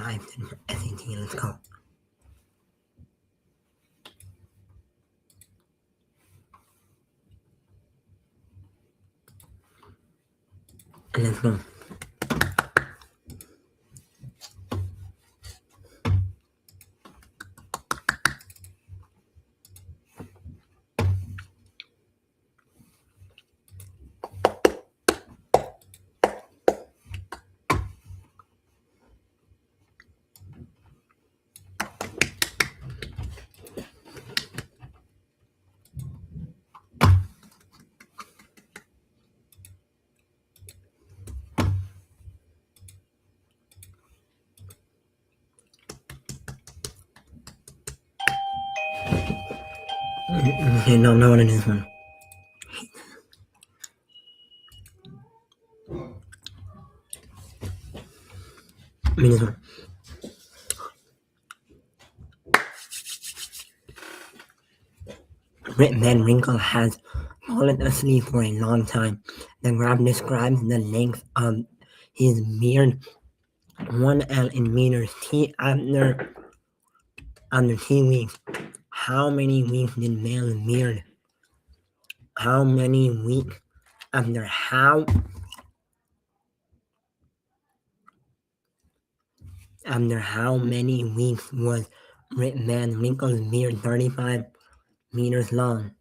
I've done for SAT. Let's go. Let's go. Okay, no, what it is one. I mean this one. Rip Van Winkle has fallen asleep for a long time. The graph describes the length of his beard, 1 L in meters, T after 2 weeks. How many weeks did Bale's beard? How many weeks after how many weeks was Rip Van Winkle's beard 35 meters long?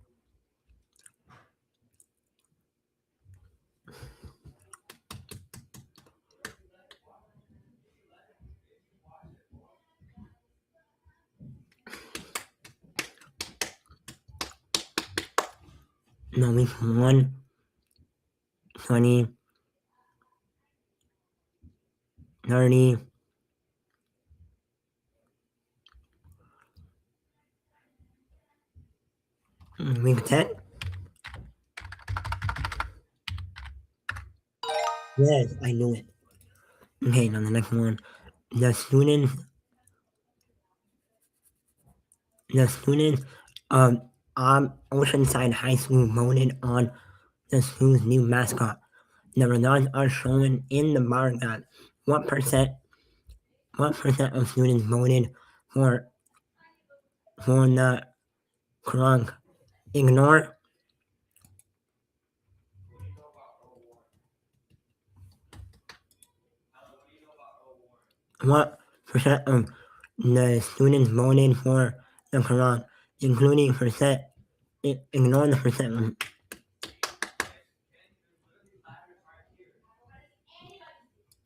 No, week 1, 20, 30, week 10? Yes, I knew it. Okay, now the next one. The students of Oceanside High School voted on the school's new mascot. The results are shown in the bar graph. What percent of students voted for the crunk? Ignore. What percent of the students voted for the crunk, including percent? Ignore the percent.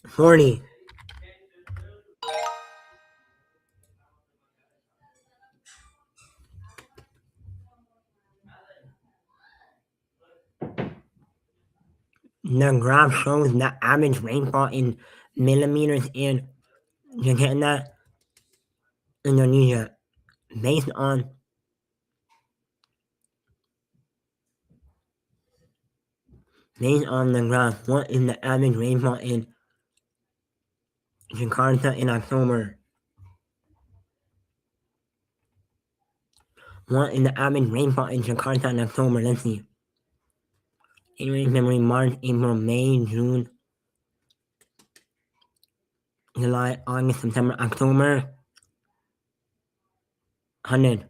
40. The graph shows the average rainfall in millimeters in Jakarta, Indonesia, based on the graph. What is the average rainfall in Jakarta in October? What is the average rainfall in Jakarta in October? Let's see. January, February, March, April, May, June, July, August, September, October. 100.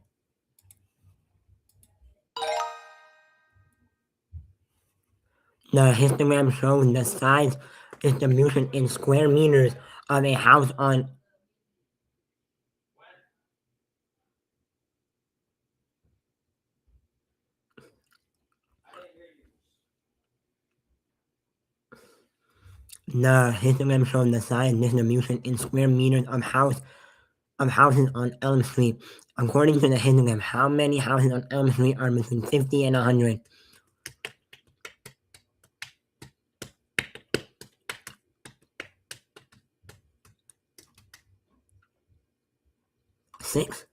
The histogram shows the size distribution in square meters of a house on the histogram shows the size distribution in square meters of houses on Elm Street. According to the histogram, how many houses on Elm Street are between 50 and 100? 6?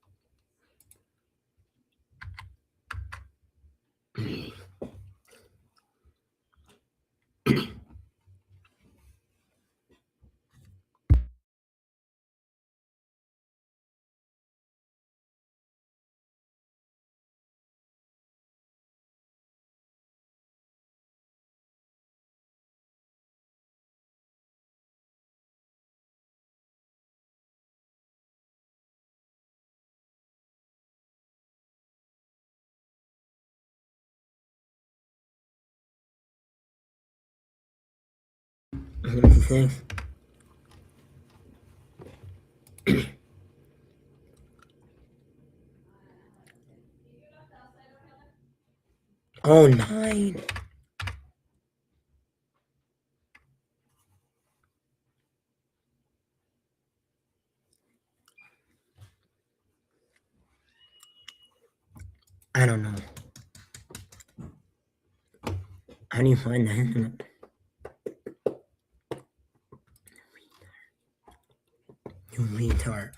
56. Oh, 9. I don't know. How do you find that? You retard.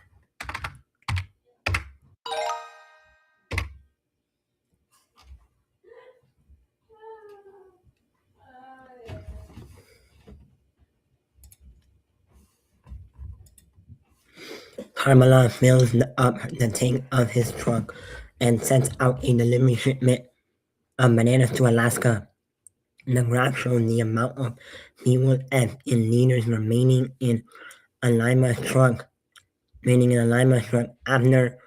Carmela fills up the tank of his truck and sets out a delivery shipment of bananas to Alaska. The graph shows the amount of fuel left in liters remaining in Alima's truck. After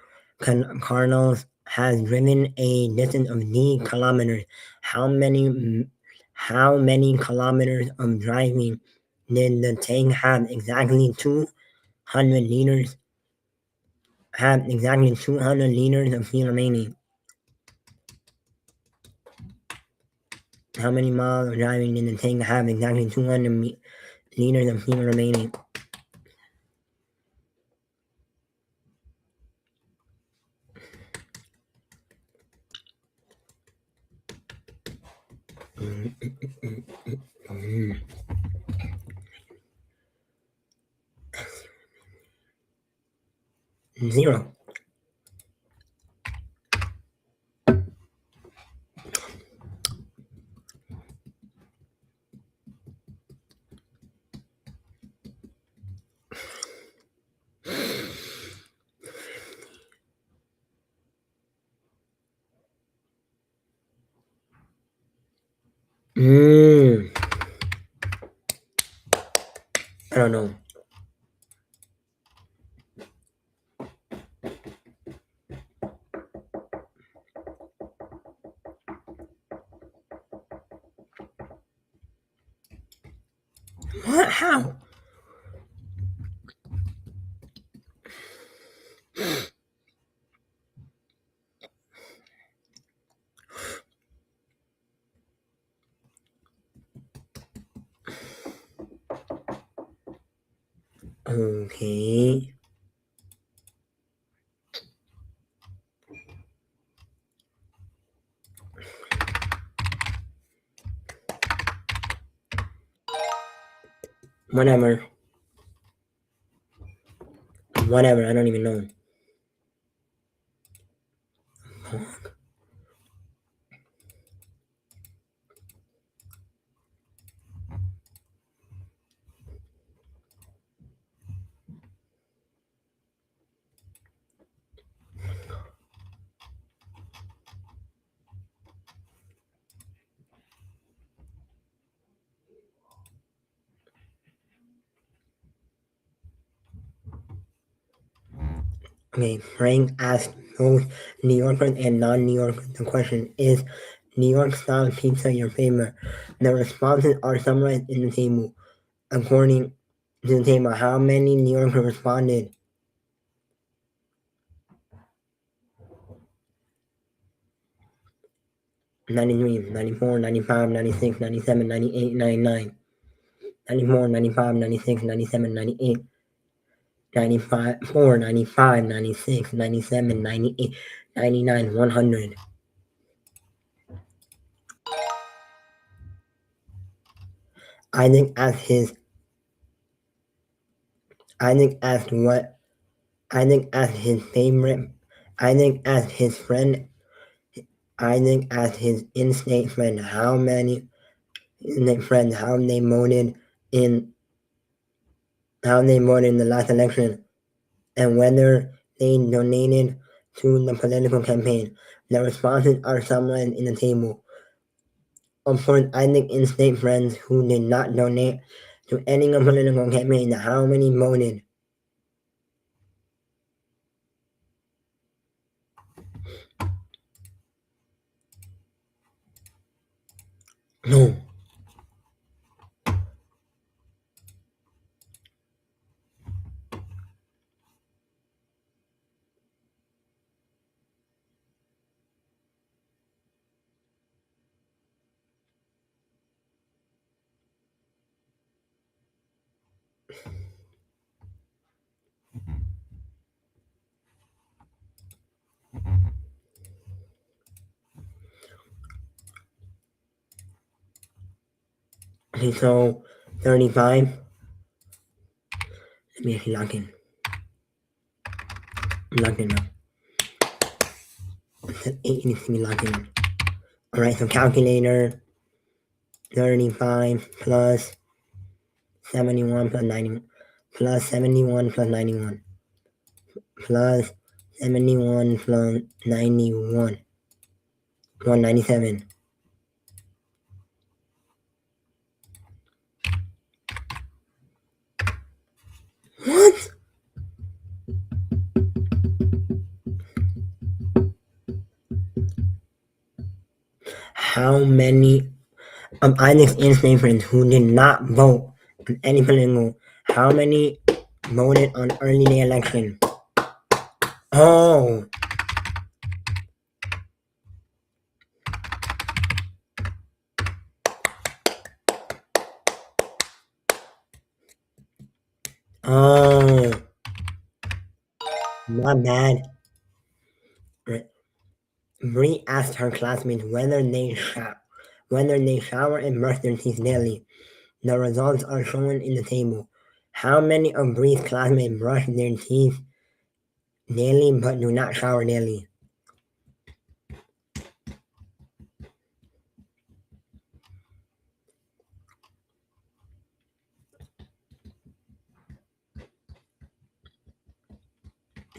Carlos has driven a distance of d kilometers. How many kilometers of driving did the tank have? Exactly 200 liters. Have exactly 200 liters of fuel remaining. How many miles of driving did the tank have? Exactly 200 liters of fuel remaining. Zero. I don't know. What? How? Okay. Whatever. Whatever. I don't even know. Okay, Frank asked both New Yorkers and non-New Yorkers the question, is New York style pizza your favorite? The responses are summarized in the table. According to the table, how many New Yorkers responded? 93, 94, 95, 96, 97, 98, 99. 94, 95, 96, 97, 98. 95, 4, 95, 96, 97, 98, 99, 100. Isaac asked his Isaac asked what Isaac asked his favorite Isaac asked his friend Isaac asked his in-state friend how many in-state friends in how they voted in the last election and whether they donated to the political campaign. The responses are summarized in the table. Of course, Isaac in-state friends who did not donate to any political campaign, how many voted? No. Okay, so 35. Let me actually log in. I'm logged in now. It says 8 needs to be logged in. Alright, so calculator 35 plus 71 plus 91 plus 71 plus 91 plus 71 plus 91 197. What? How many of Isaac's insane friends who did not vote on any political, how many voted on early day election? Oh, oh, not bad. Right. Bree asked her classmates whether they shower and brush their teeth daily. The results are shown in the table. How many of Bree's classmates brush their teeth daily but do not shower daily?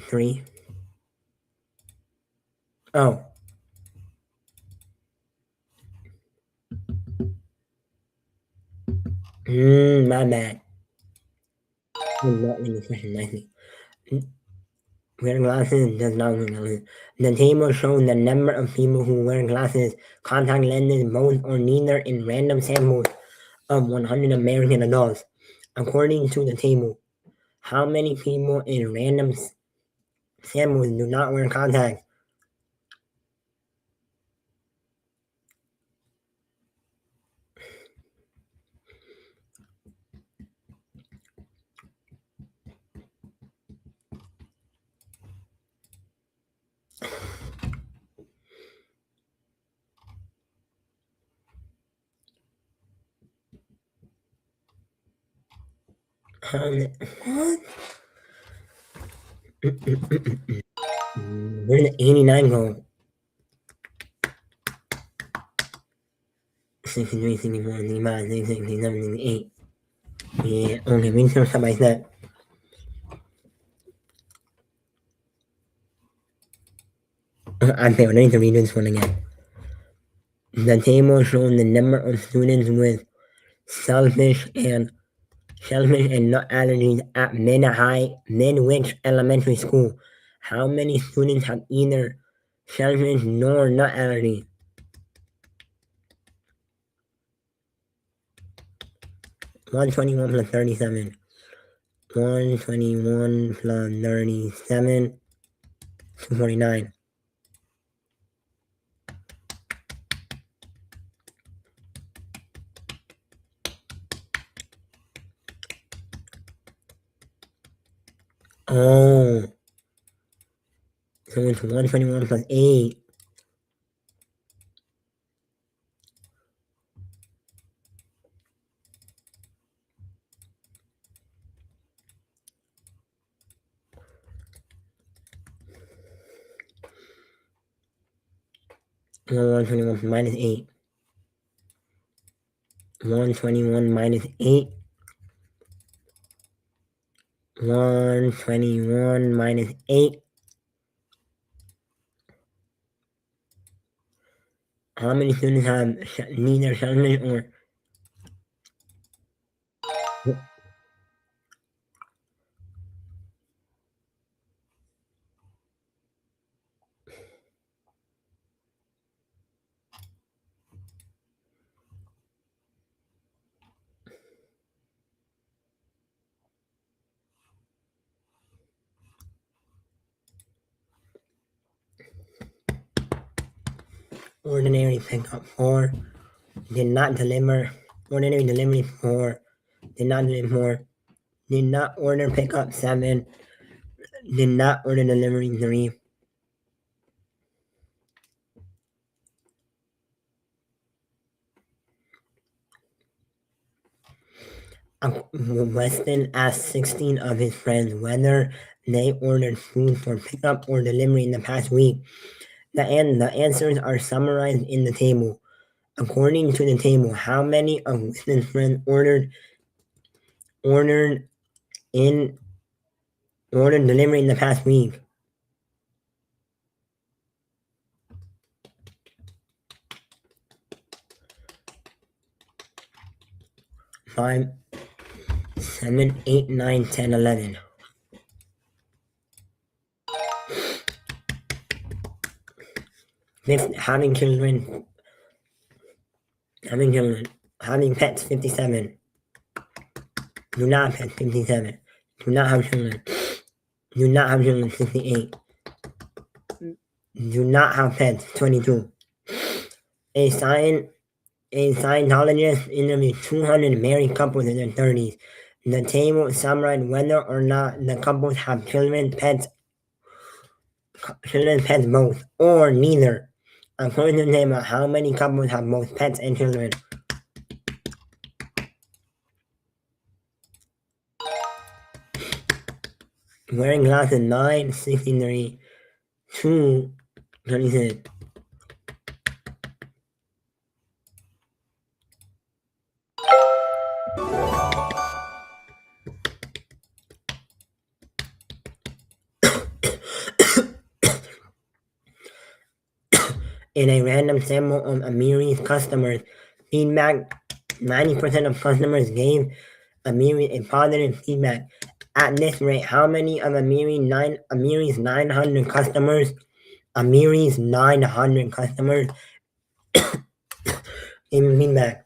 Three. Oh. My bad. I'm not reading the question nicely. Wear glasses does not mean glasses. The table shows the number of people who wear glasses, contact lenses, both or neither in random samples of 100 American adults. According to the table, how many people in random samples do not wear contacts? What? Where did the 89 go? 63, 64, 65, 66, 67, 68. Yeah, okay, we can step by step. I failed. I need to read this one again. The table shows the number of students with shellfish and nut allergies at Midwich Elementary School. How many students have either shellfish nor nut allergy? One 37. 121 plus 37. 249. Oh, so it's 121 plus 8. No, 121 minus 8. 121 minus 8. 121 minus 8. How many students have neither shellfish or ordinary pickup 4? Did not deliver. Ordinary delivery 4. Did not deliver 4. Did not order pickup 7. Did not order delivery 3. Weston asked 16 of his friends whether they ordered food for pickup or delivery in the past week. The answers are summarized in the table. According to the table, how many of Weston's friends ordered in ordered delivery in the past week? 5, 7, 8, 9, 10, 11. Fifth, having pets 57. Do not have pets 57. Do not have children. Do not have children 68. Do not have pets 22. A Scientologist interviewed 200 married couples in their 30s. The table summarized whether or not the couples have children, pets both, or neither. According to the table, how many couples have both pets and children? Wearing glasses 9, 63, 2, 36. In a random sample of Amiri's customers' feedback, 90% of customers gave Amiri a positive feedback. At this rate, how many of Amiri's 900 customers gave him feedback?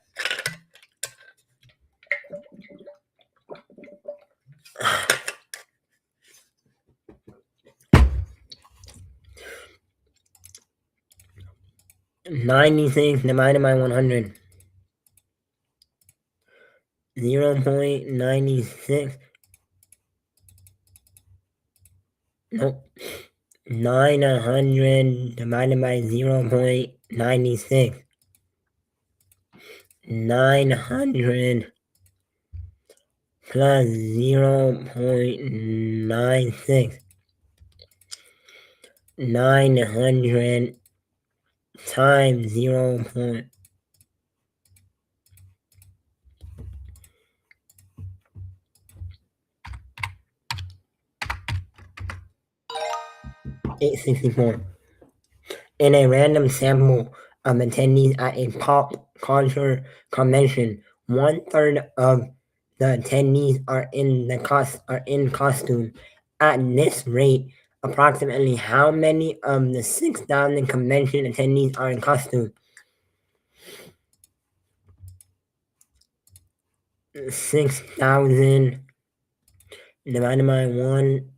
96 divided by 100. 0.96. Nope. 900 divided by 0.96. 900 plus 0.96. 900 times 0.864. In a random sample of attendees at a pop culture convention, 1/3 of the attendees are in costume. At this rate, approximately how many of the 6,000 convention attendees are in costume? 6,000 divided by 1.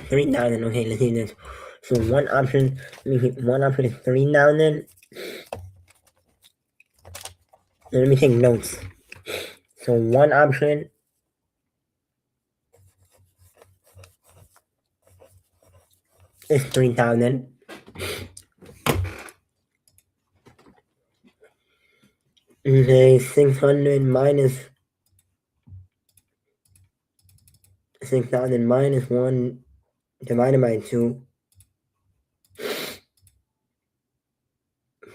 3,000. Okay, let's see this. So one option is 3,000. Let me take notes. So one option is 3,000. Okay, 600 minus 6,000 minus 1 divided by 2.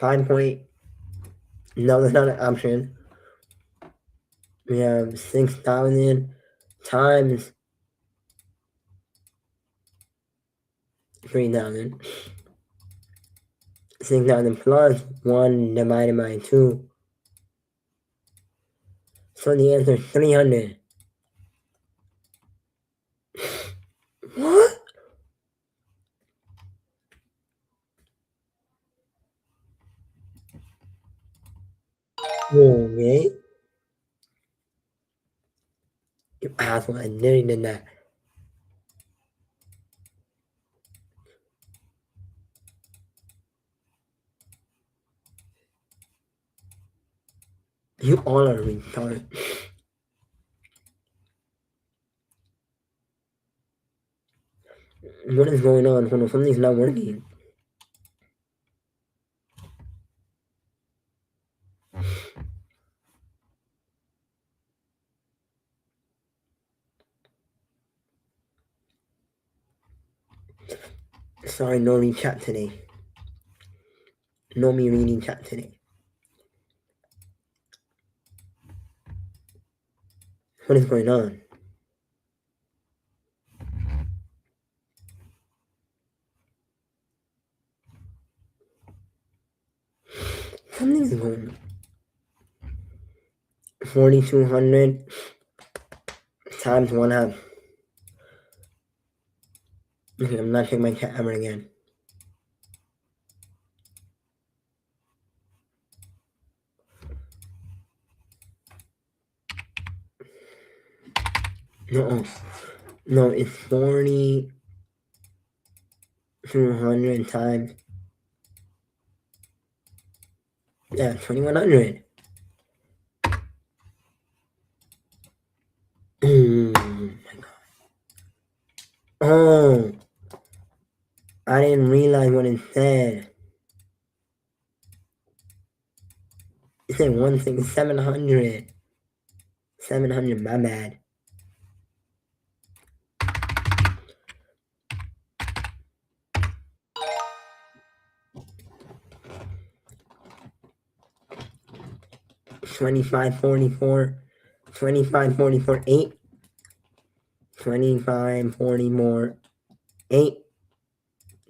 5 point. No, that's not an option. We have 6,000 times 3,000. 6,000 plus 1 divided by 2. So the answer is 300. What? Okay. You asshole, I nearly did that. You all are retarded. What is going on? Hold on, something's not working. Sorry, no read chat today. No me reading chat today. What is going on? Something's going on. 4,200 times 1/2. Okay, I'm not checking my chat ever again. No, it's 4,200 times. Yeah, 2,100. Oh my god. Oh, I didn't realize what it said. It said 1,700. 700, my bad. $25, 44, 25, 44, 8. 25, 40 more, 8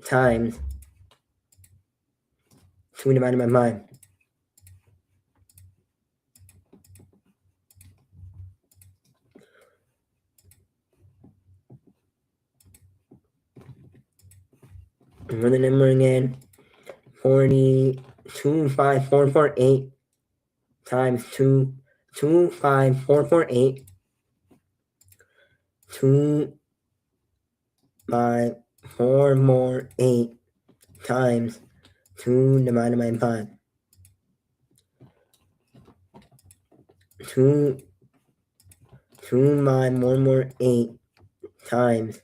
times 2 divided by 5. Run the number again. 42, 5, 4, 4, 8 times 2, 2, 5, 4, 4, 8. 2, 5, 4 more 8 times 2 divided by 5. 2, 2 by 1 more 8 times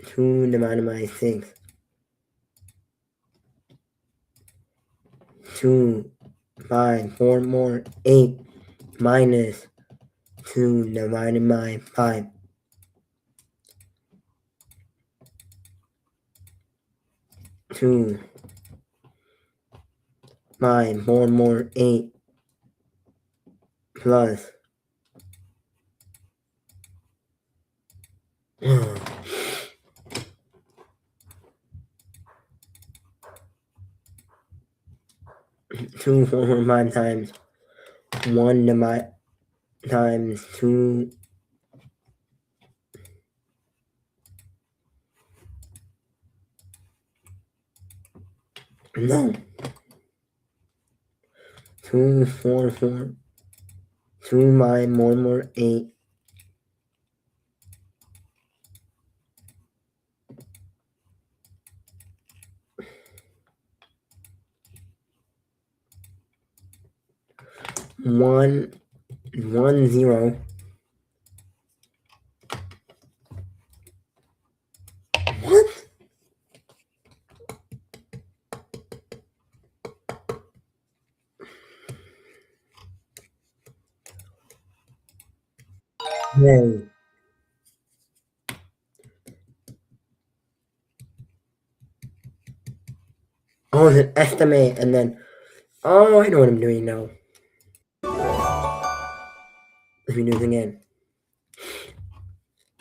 2 divided by 6. 2, 5, 4 more 8 minus 2 divided by 5. 2, 5, 4 more 8 plus 2, 4, 4, 5 times 1 divided times 2. No. 2, 4, 4. 2 by 1 more 8. One, 1, 0. What? Hey. Oh, it's an estimate, and then, oh, I know what I'm doing now. Let me do it again.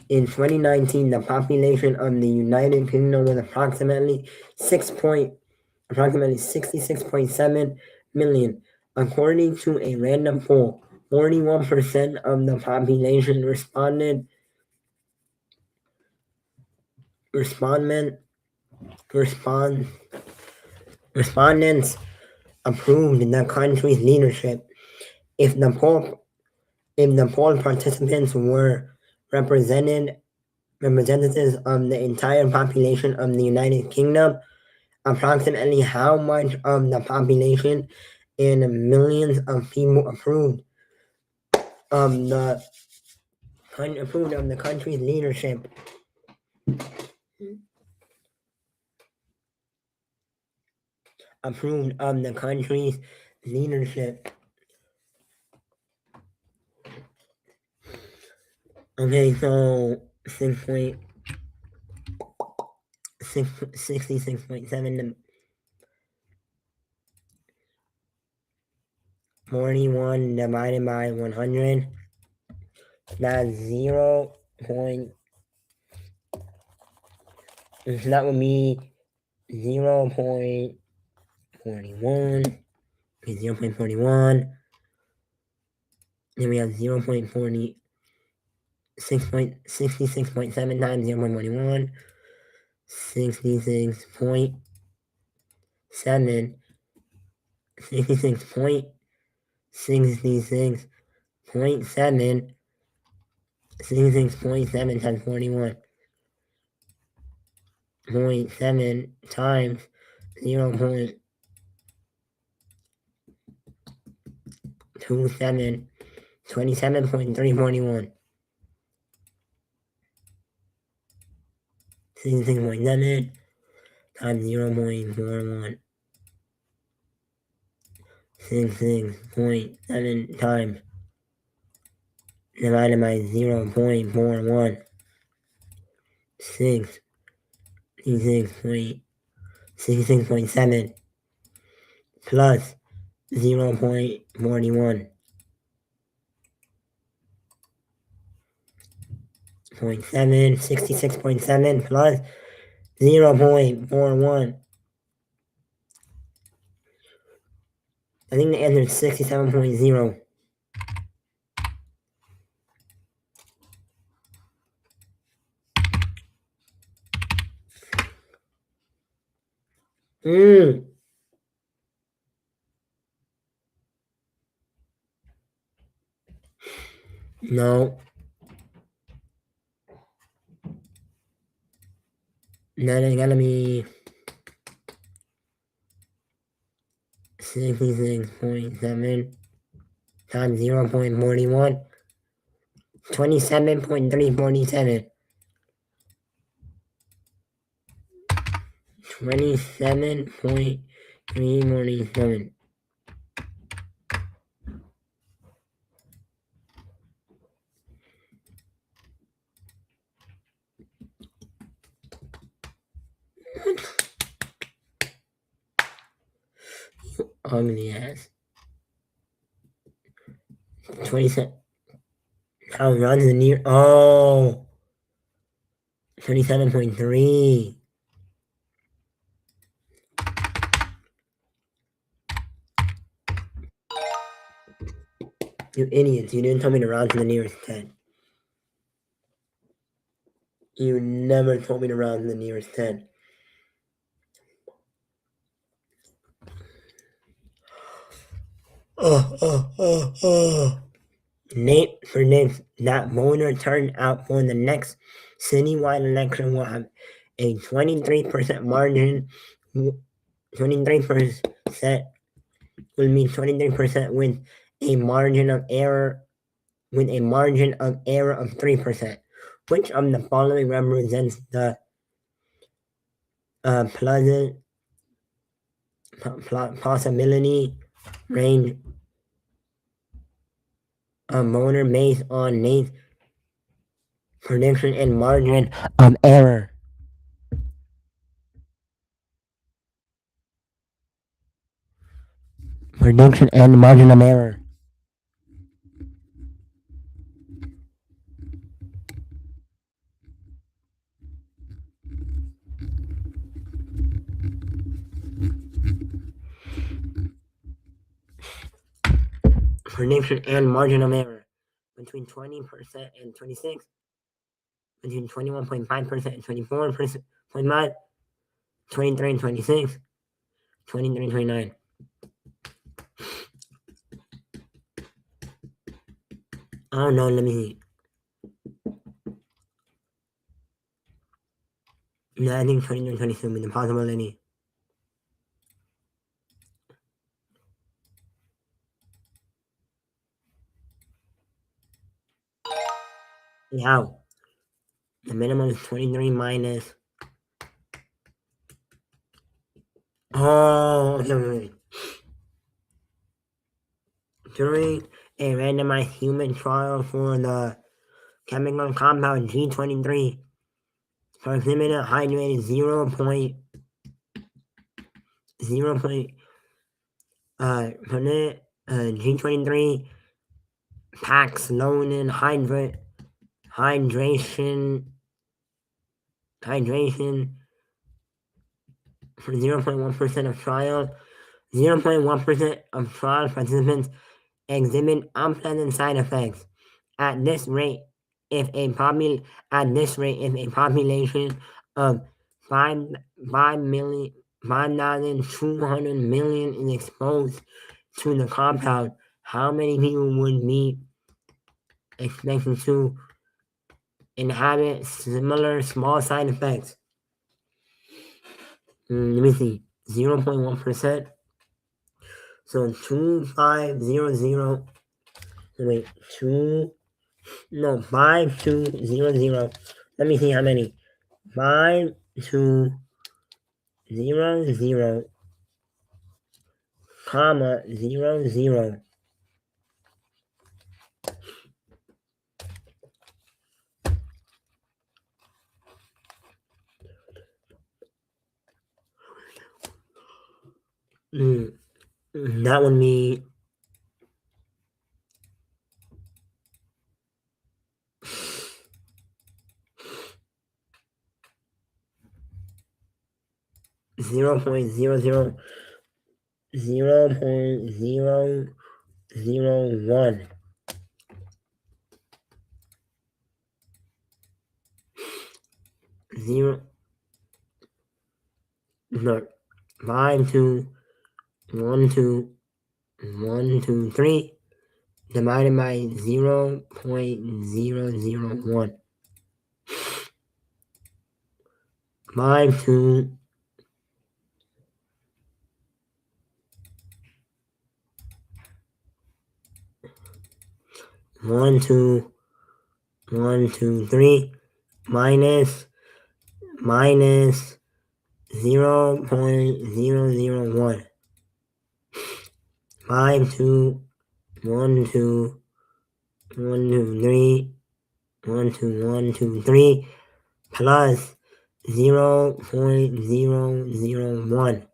In 2019, the population of the United Kingdom was approximately 66.7 million. According to a random poll, 41% of the population respondents approved the country's leadership. If the poll participants were representatives of the entire population of the United Kingdom, approximately how much of the population and millions of people the approved of the country's leadership. Approved of the country's leadership. Okay, so 66.7 to 41 divided by 100. That's 0. So that would be 0.41. 0.41. Then we have 0.40. 66.7 times 0.41. 66.7. 66.7. 66.7 times 41. 0.7 times 0.27. 27.341. 66.7 times 0.41. 66.7 times divided by 0.41. 66.7 plus 0.41. 66.7 plus 0.41. I think the answer is 67.0. No. Then it's gotta be 66.7 times 0.41. 27.347. 27.347. Ugly ass. 27. How runs the near? Oh. 27.3. You idiots, you didn't tell me to round to the nearest 10. You never told me to round to the nearest 10. For names that voter turnout for the next citywide election will have a 23% margin. 23% will mean 23% with a margin of error of 3%. Which of the following represents the possibility range of voter based on Nate's prediction and margin of error? Prediction and margin of error. Prediction and margin of error. Between 20% and 26. Between 21.5% and 24.5. 23 and 26. 23 and 29. I don't know, let me see. No, I think 23 and 26 would be the possibility. How? The minimum is 23 minus. Oh, okay. During a randomized human trial for the chemical compound G23, participant hydrated 0.0. G23 packs loan in hydration for 0.1% of trial. 0.1% of trial participants exhibit unpleasant side effects. At this rate, if a population of 5,200 million is exposed to the compound, how many people would be expected to inhabit similar small side effects? Let me see. 0.1%. So 2500. Wait, 5200. Let me see how many. 5200, comma 00. That would be 0.0001. 0. No. 5212123 divided by 0.001. 5212123 minus 0.001. 5212123 plus 0.001.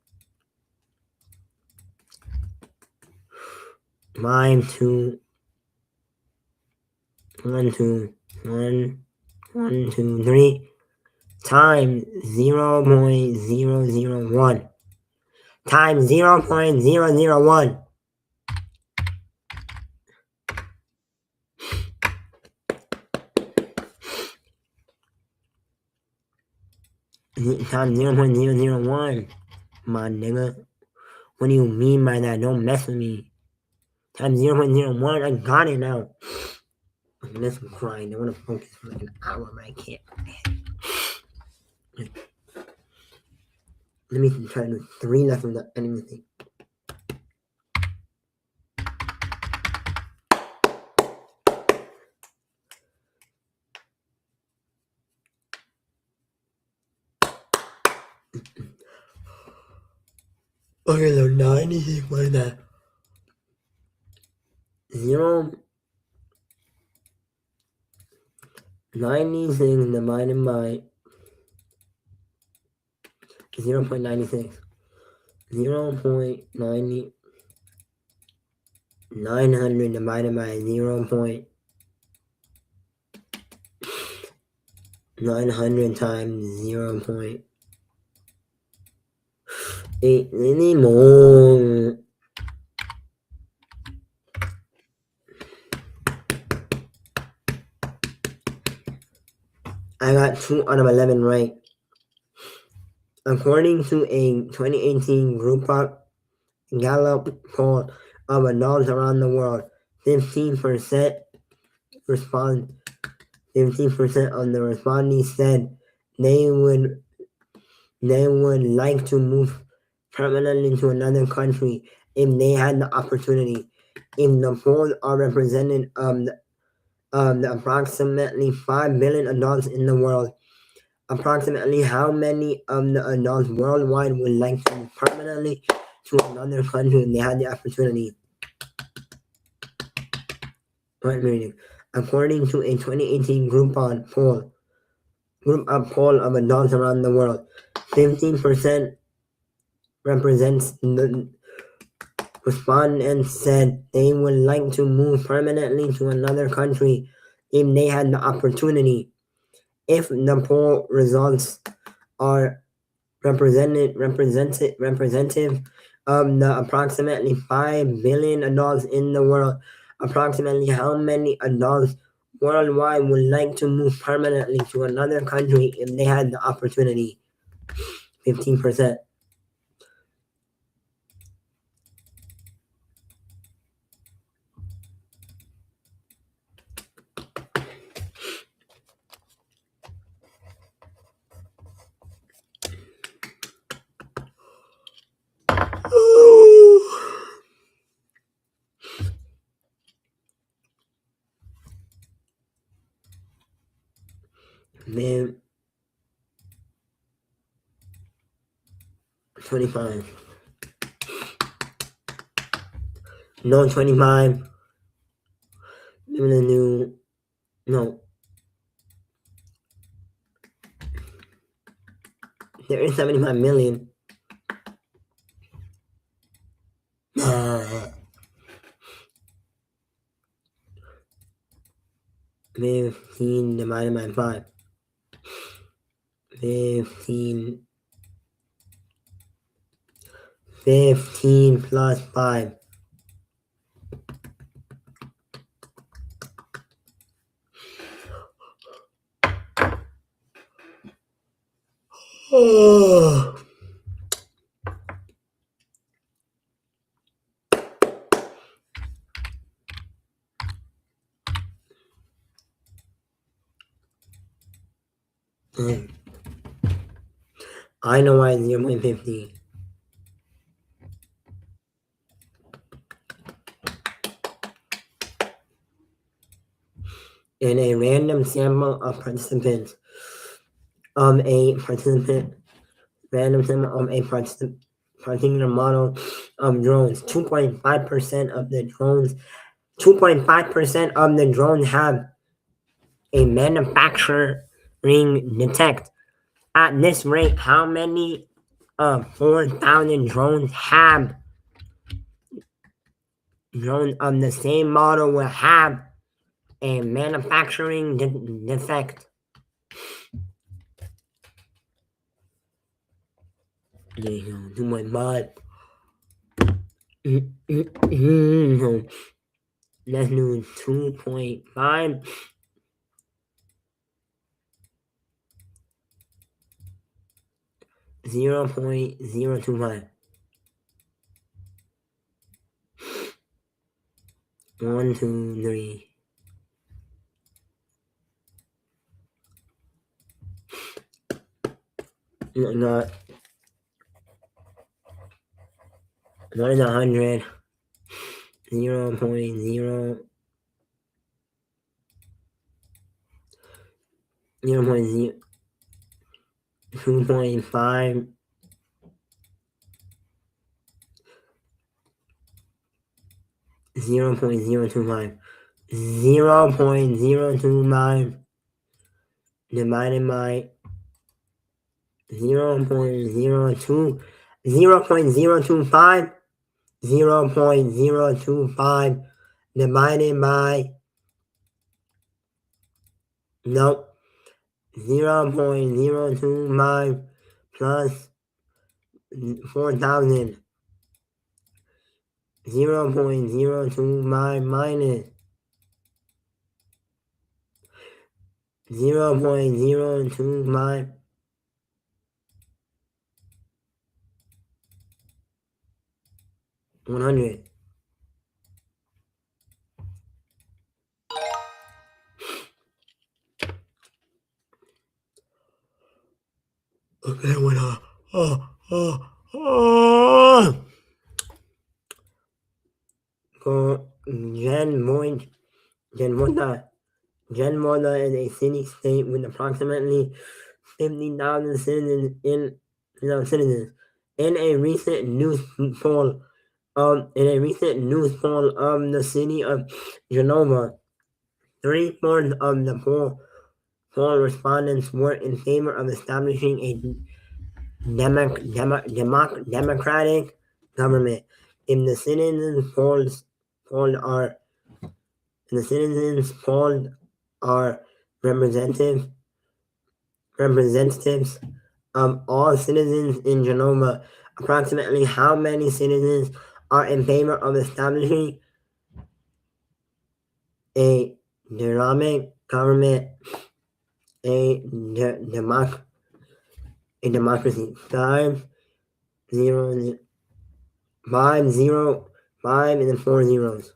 5212123 times 0.001 times 0.001. Times 0.001. My nigga. What do you mean by that? Don't mess with me. Times 0.01. I got it now. This is crying. I want to focus for like an hour, but I can't. Let me try to do 3 left of the enemy thing. Okay, so 96 minus that. 96 divided by 0.96. 0.90. 900 divided by 0.900 times 0.8 anymore. I got 2 out of 11 right. According to a 2018 Gallup poll of adults around the world, 15% of the respondents said they would like to move permanently to another country if they had the opportunity. If the polls are representative of the approximately 5 billion adults in the world. Approximately how many of the adults worldwide would like to move permanently to another country if they had the opportunity? Right meaning. According to a 2018 group poll of adults around the world, 15% represents the respondents said they would like to move permanently to another country if they had the opportunity. If the poll results are representative of the approximately 5 billion adults in the world, approximately how many adults worldwide would like to move permanently to another country if they had the opportunity? 15%. Man, 25. No 25. Living a new. No. There is 75 million. 15 divided by 5. 15 plus 5. Oh. I know why it's 0.15. In a random sample of participants random sample of a particular model of drones, 2.5% of the drones, 2.5% of the drones have a manufacturing defect. At this rate, how many of 4,000 drones of the same model will have a manufacturing defect? There you go, to my butt. Let's do 2.5. 0.025. 1, 2, 3. Not 1 is 100. 0.0. 0.0. 2.5. 0.025. 0.025 divided by 0.02. 0.025. 0.025 divided by, nope, 0.025 plus 4,000. 0.025 minus 0.025. 100. Okay, Jen Moin, Jen Monta, Genmona is a city-state with approximately 50,000 citizens citizens. In a recent news poll of the city of Genova, 3/4 of the poll respondents were in favor of establishing a democratic government. If the citizens polled are representatives of all citizens in Genova, approximately how many citizens are in favor of establishing a dynamic government, a democracy? 5 and then 4 zeros.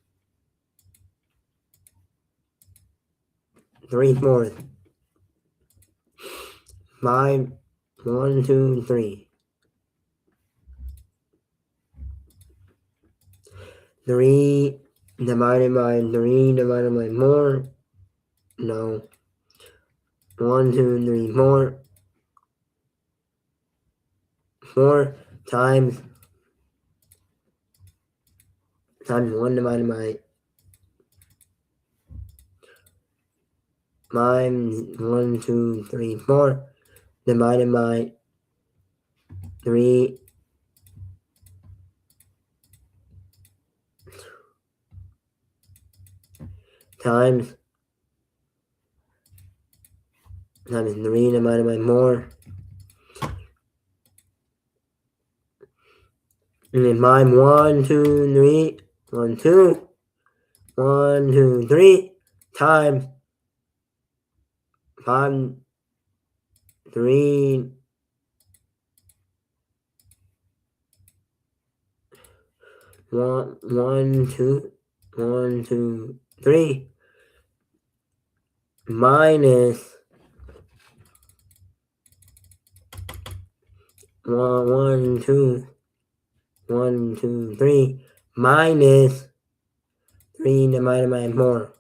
3/4. 5, 1, 2, 3. 3 divided by 3 divided by 4. No. 1, 2, 3, 4. 4 times 1 divided by 5, 1, 2, 3, 4 divided by 3 times 3 divided by 4. And then 5, 1, 2, 3, 1, 2, 1, 2, 3 times 5, 3, 1, 1, 2, 1, 2, 3 minus 1, 2, 1, 2, 3 minus 3 divided by 4.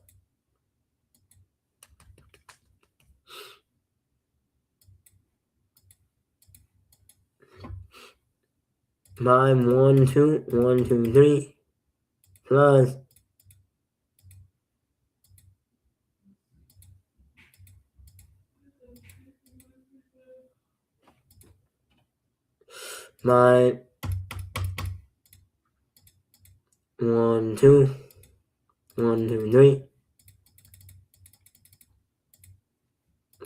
Mine 1, 2, 1, 2, 3 plus my 1, 2, 1, 2, 3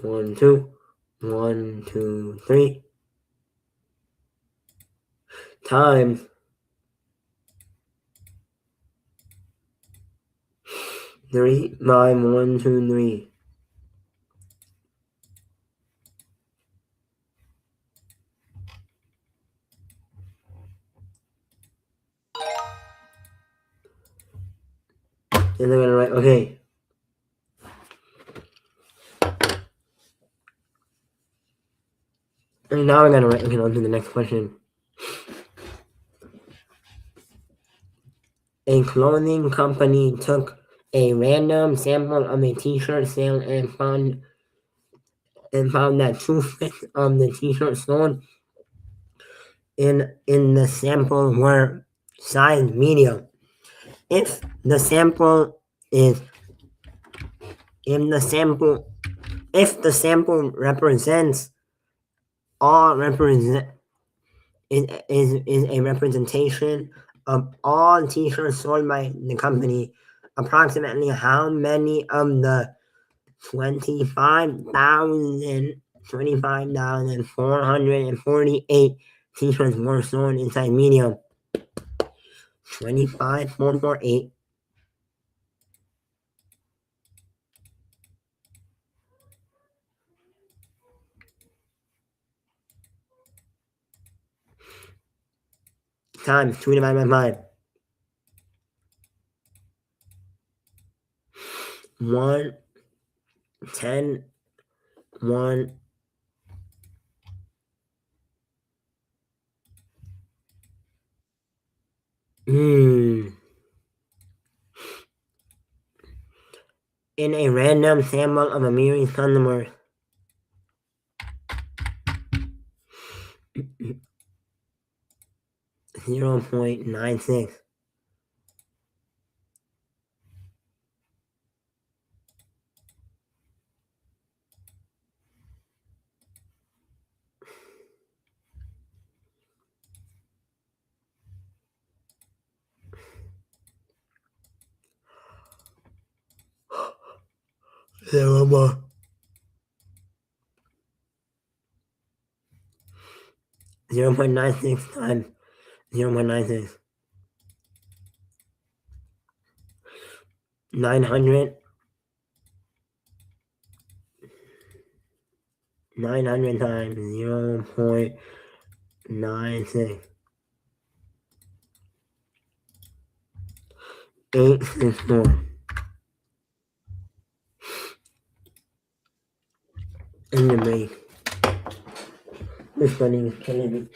1, 2, 1, 2, 3 times 3 by 1, 2, 3. And they're gonna write, okay. And now we're gonna write, okay, on to the next question. A clothing company took a random sample of a t-shirt sale and found that 2/5 of the t-shirts sold in the sample were size medium. If the sample represents is a representation of all t-shirts sold by the company, approximately how many of the 25,448 t-shirts were sold in size medium? 25,448 times 2 divided by 5. 1, 10, 1. in a random sample of a Miri's customers. 0.96. Zero more. 0.96 times 0.96. 900 times 0.96. 864. In the base. This funny is killing me.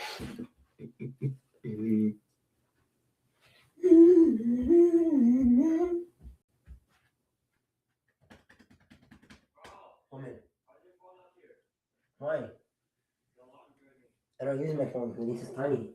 Why? I don't use my phone because this is tiny.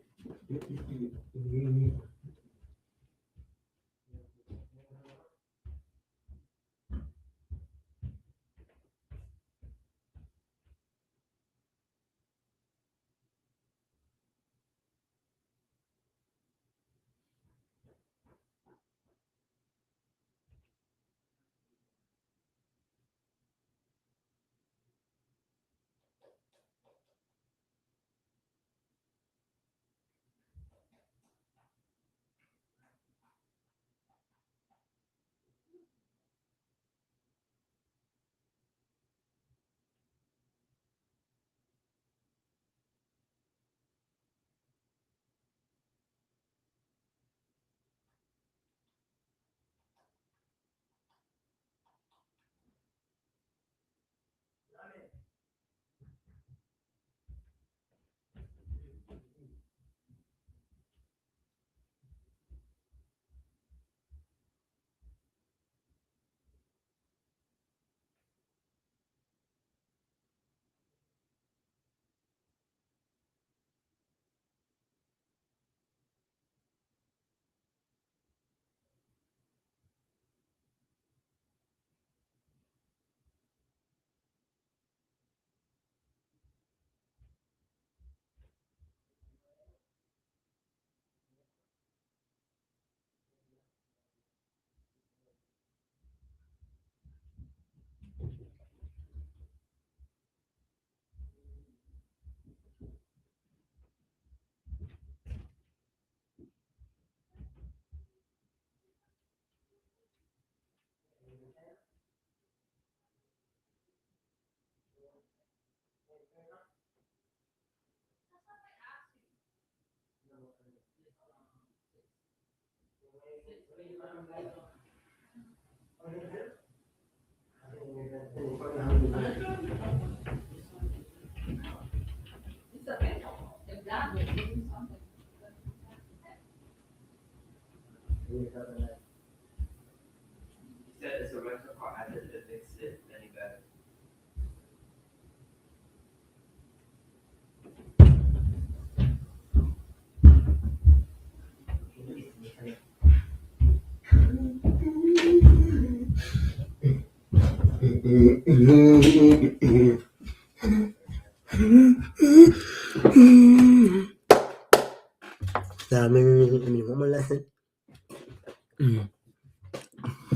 Now, maybe one more lesson.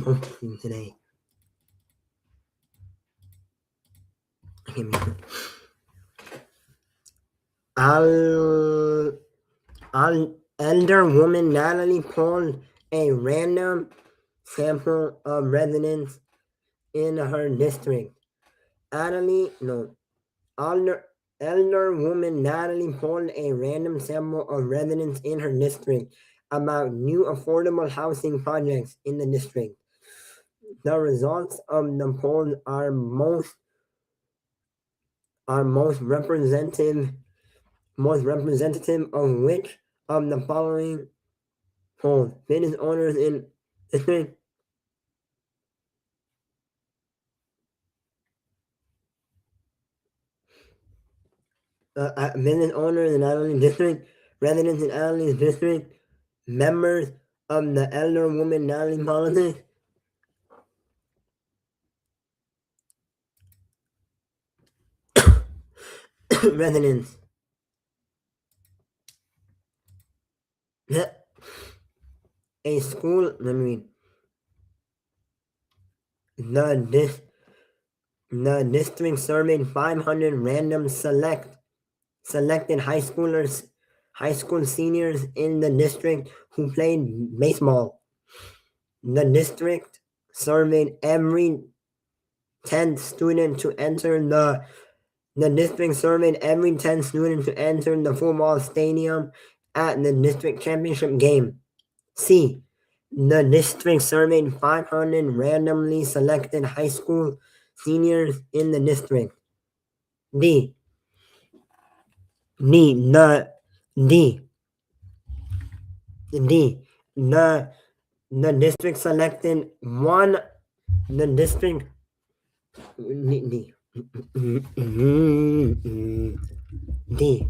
Focusing today. Okay, elder woman Natalie pulled a random sample of residents in her district. Elder woman Natalie polled a random sample of residents in her district about new affordable housing projects in the district. The results of the poll are most representative of which of the following polls: business owners in district business owners in Adelaide District, residents in Adelaide District, members of the elder woman Natalie politics, residents. A school, I mean, the, dis, the district surveyed 500 random selected high school seniors in the district who played baseball. The district surveyed every 10th student to enter the district surveyed every 10 students to enter the football stadium at the district championship game. C. The district surveyed 500 randomly selected high school seniors in the district. D. D. D. D. The district selected one. The district. D. D.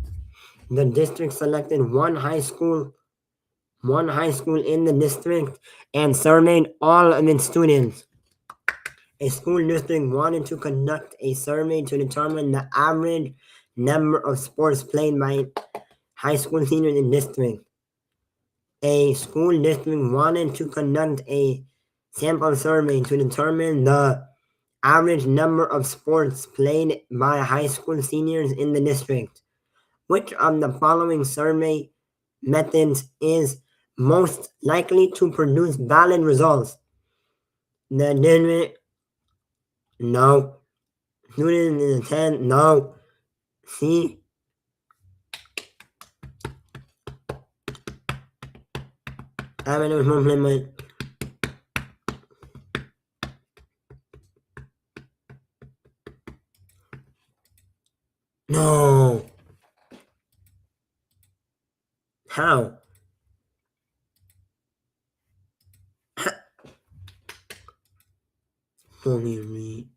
The district selected one high school in the district and surveyed all of its students. A school district wanted to conduct a survey to determine the average number of sports played by high school seniors in the district. A school district wanted to conduct a sample survey to determine the average number of sports played by high school seniors in the district. Which of the following survey methods is most likely to produce valid results? The district, no. Student in the 10, no. C. Avenue complement. No. How? Fully read.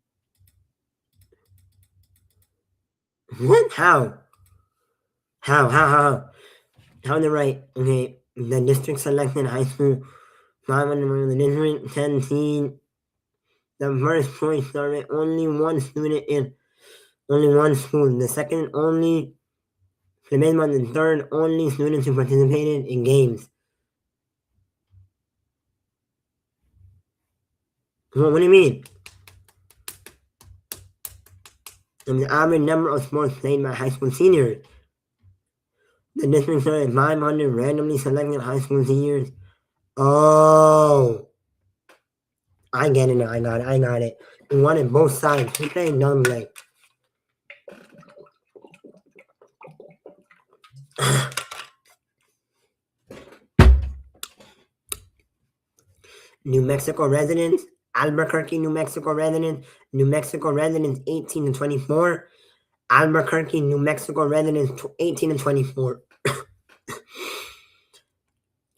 What? How? How? How they write? Okay, the district selected high school 500 the district 17. The first choice survey only one student in only one school. The second only the baseball. The third only students who participated in games. What do you mean? And the average number of sports played by high school seniors. The district surveyed 500 randomly selected high school seniors. Oh, I get it now. I got it. We wanted both sides. We played dumb like. New Mexico residents, Albuquerque, New Mexico residents, New Mexico residents 18 to 24, Albuquerque, New Mexico residents 18 to 24.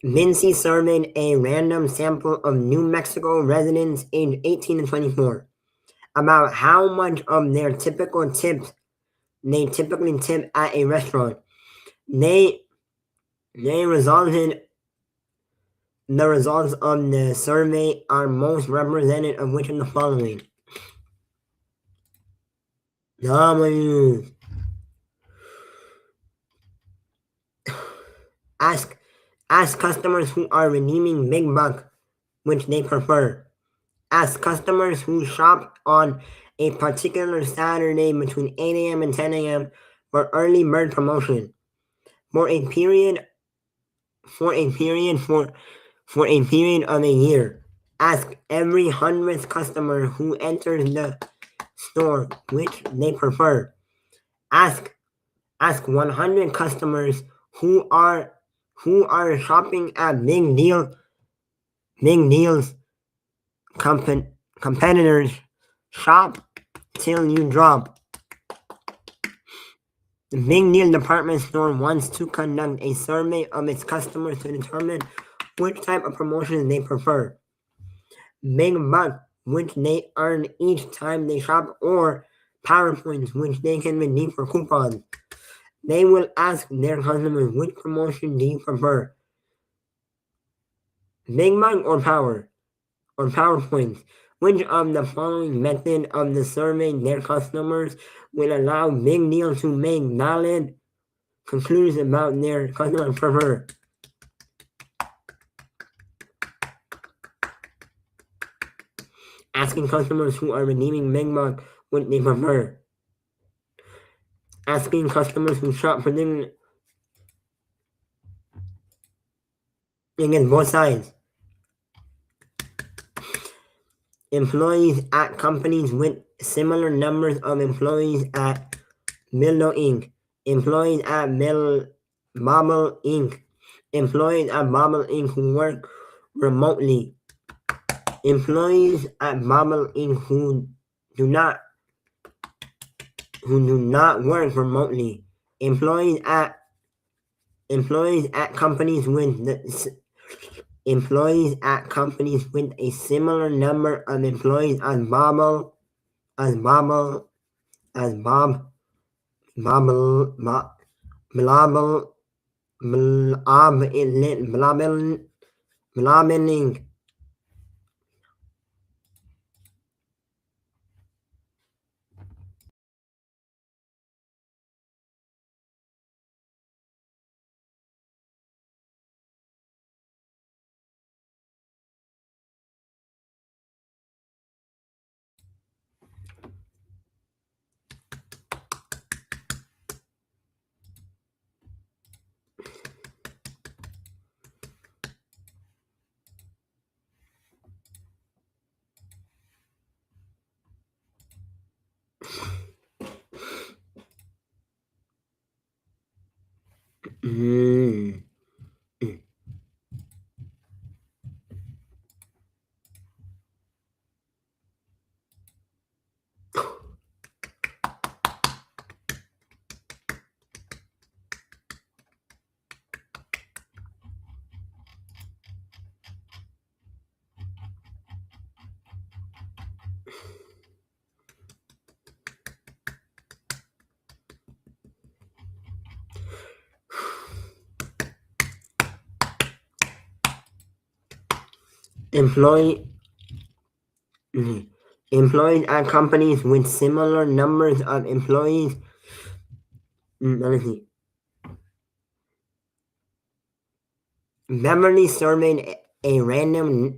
Mincy surveyed a random sample of New Mexico residents aged 18 to 24 about how much of their typical tips they typically tip at a restaurant. The results of the survey are most representative of which of the following? W. Ask customers who are redeeming Big Buck which they prefer. Ask customers who shop on a particular Saturday between 8 a.m. and 10 a.m. for early bird promotion. For a period of a year. Ask every 100th customer who enters the store which they prefer. Ask 100 customers who are shopping at Big Deals competitors. Shop till you drop. The Big Deal department store wants to conduct a survey of its customers to determine which type of promotions they prefer. Big Buck, which they earn each time they shop, or PowerPoints, which they can redeem for coupons. They will ask their customers, which promotion do you prefer? Big Mac or PowerPoint? Which of the following method of the survey their customers will allow Big Deal to make valid conclusions about their customer prefer? Asking customers who are redeeming Big Mac what they prefer. Asking customers who shop for them against both sides. Employees at companies with similar numbers of employees at Mildo Inc. Employees at Bobble Inc. Employees at Bobble Inc. who work remotely. Employees at Bobble Inc. who do not work remotely. Employees at companies with a similar number of employees as Bob, Blobbing. Employees at companies with similar numbers of employees. Let me see. Beverly surveyed a random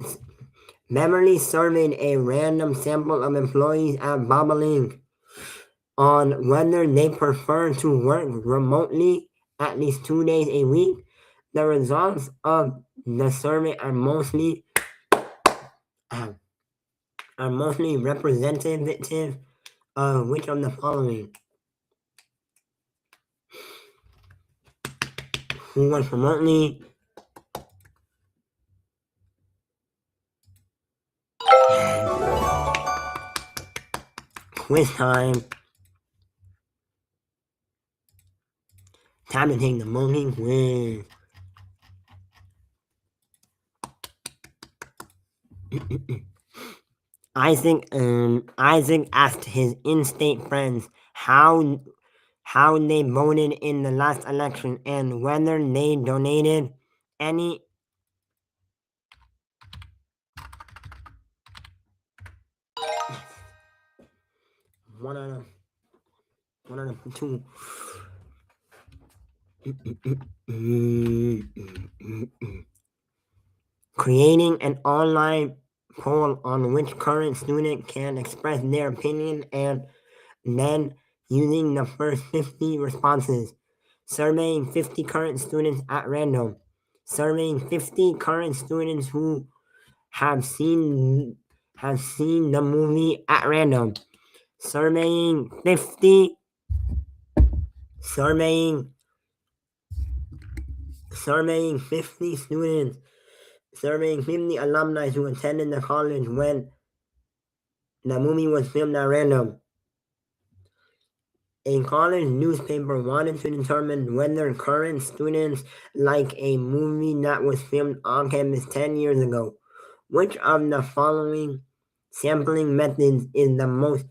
sample of employees at Bobolink on whether they prefer to work remotely at least 2 days a week. The results of the survey are mostly representative of which of the following? Who works remotely? Quiz time. Time to take the morning quiz. Isaac asked his in-state friends how they voted in the last election and whether they donated any one out of two. Creating an online poll on which current student can express their opinion and then using the first 50 responses. Surveying 50 current students at random. Surveying 50 current students who have seen the movie at random. Surveying 50 students. Surveying 50 alumni who attended the college when the movie was filmed at random. A college newspaper wanted to determine whether current students like a movie that was filmed on campus 10 years ago. Which of the following sampling methods is the most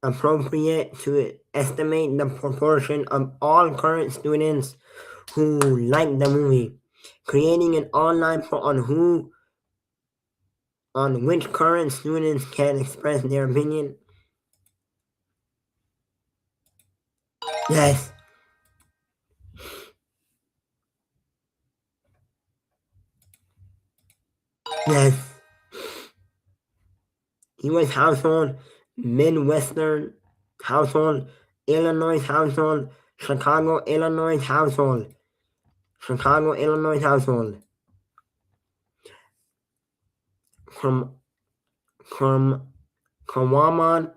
appropriate to estimate the proportion of all current students who like the movie, creating an online poll on which current students can express their opinion. Yes. Yes. U.S. household, Midwestern household, Illinois household, Chicago, Illinois household, Chicago, Illinois household. From Kawaman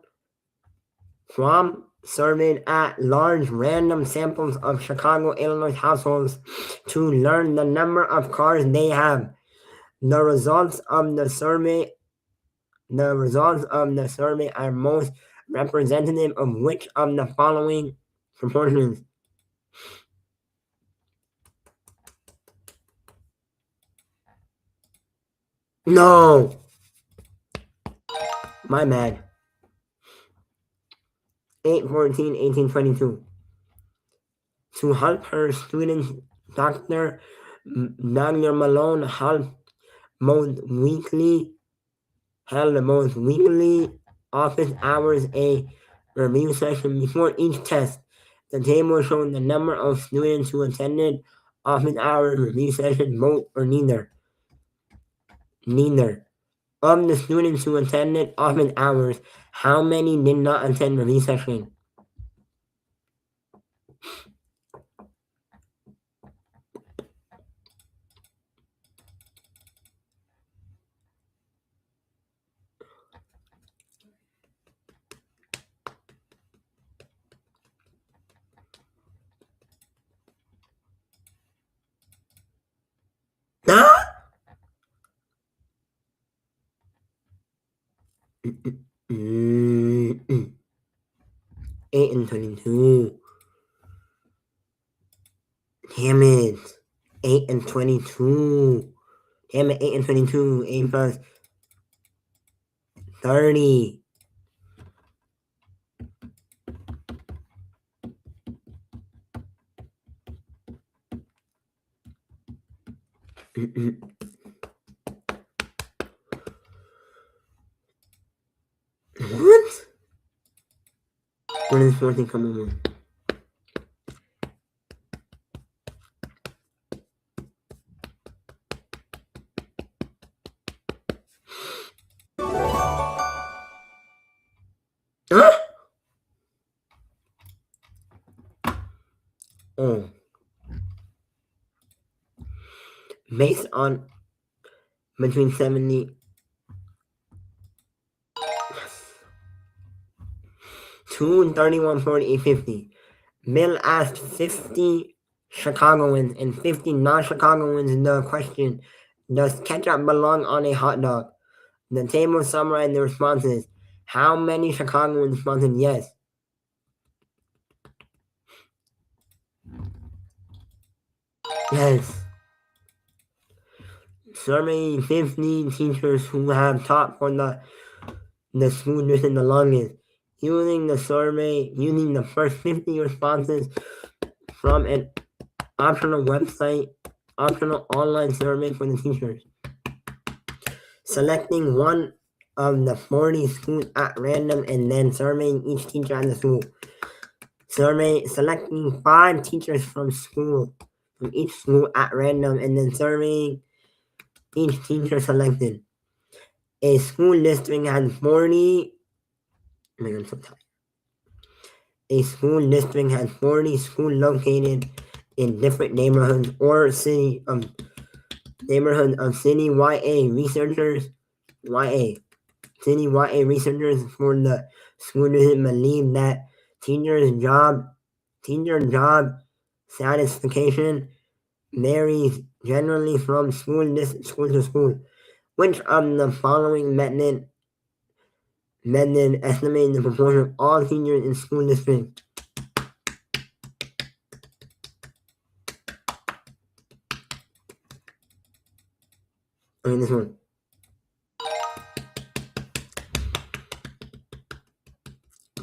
surveyed at large random samples of Chicago, Illinois households to learn the number of cars they have. The results of the survey are most representative of which of the following proportions. No! My bad. 814, 1822. To help her students, Dr. Malone held most weekly office hours, a review session before each test. The table showed the number of students who attended office hours, review session, both or neither. Neither. Of the students who attended office hours, how many did not attend review session? Huh? 8 and 22. Damn it. 8 and 22. Damn it, 8 and 22. 8 plus 30. What? When is 14 coming on? Huh? Oh. Based on between 70. 2, 31, 40, 50. Bill asked 50 Chicagoans and 50 non-Chicagoans the question, does ketchup belong on a hot dog? The table summarized the responses. How many Chicagoans responded yes? Yes. Surveying 50 teachers who have taught for the school district the longest. Using the first 50 responses from an optional online survey for the teachers. Selecting one of the 40 schools at random and then surveying each teacher at the school. Selecting 5 teachers from each school at random and then surveying each teacher selected. A school district has 40. Man, I'm so tired. A school district has 40 schools located in different neighborhoods or city neighborhoods of city YA researchers for the school district believe that teacher job satisfaction varies generally from school to school. Which of the following method estimates the proportion of all teachers in school districts? This one.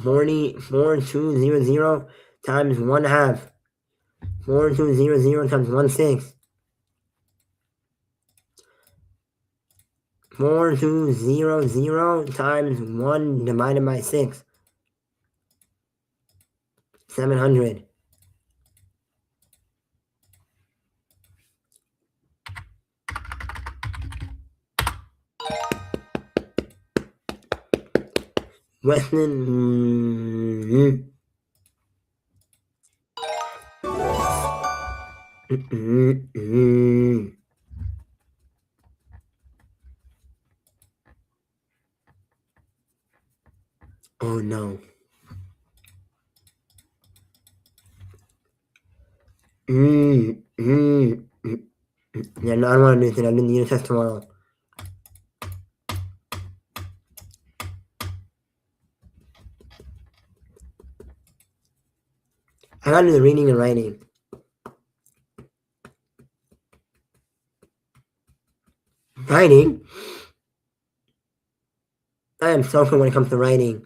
4200 times 1 half. 4200 times 1 sixth. 4200 times 1 divided by 6. 700. Western. Oh no. Yeah, no, I don't want to do this. I'm doing the unit test tomorrow. I gotta do the reading and writing. Writing? I am so good when it comes to writing.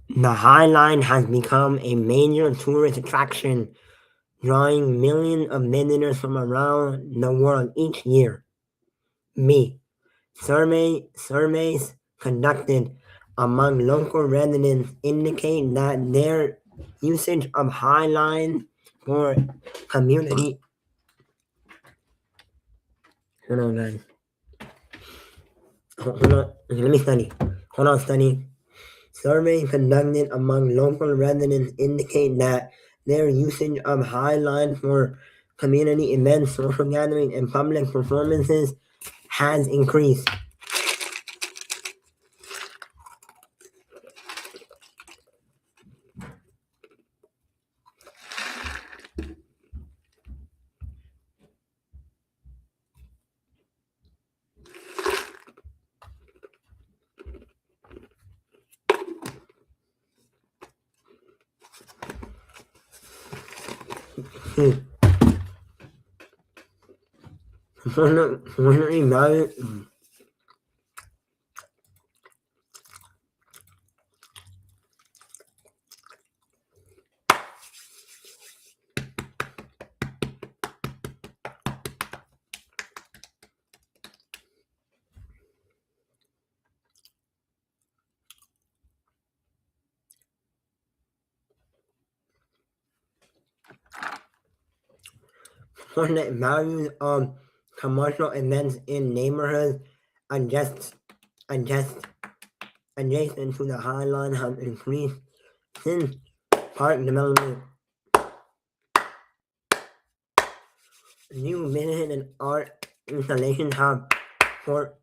The High Line has become a major tourist attraction, drawing millions of visitors from around the world each year. B. Surveys conducted among local residents indicate that their usage of High Line for community. Hold on, guys. Hold on. Let me study. Hold on, study. Surveys conducted among local residents indicate that their usage of High Line for community events, social gatherings, and public performances has increased. Unfortunately, values of commercial events in neighborhoods adjacent to the High Line have increased since park development. New business and art installations have forefront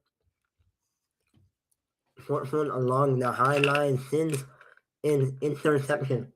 along the High Line since its inception.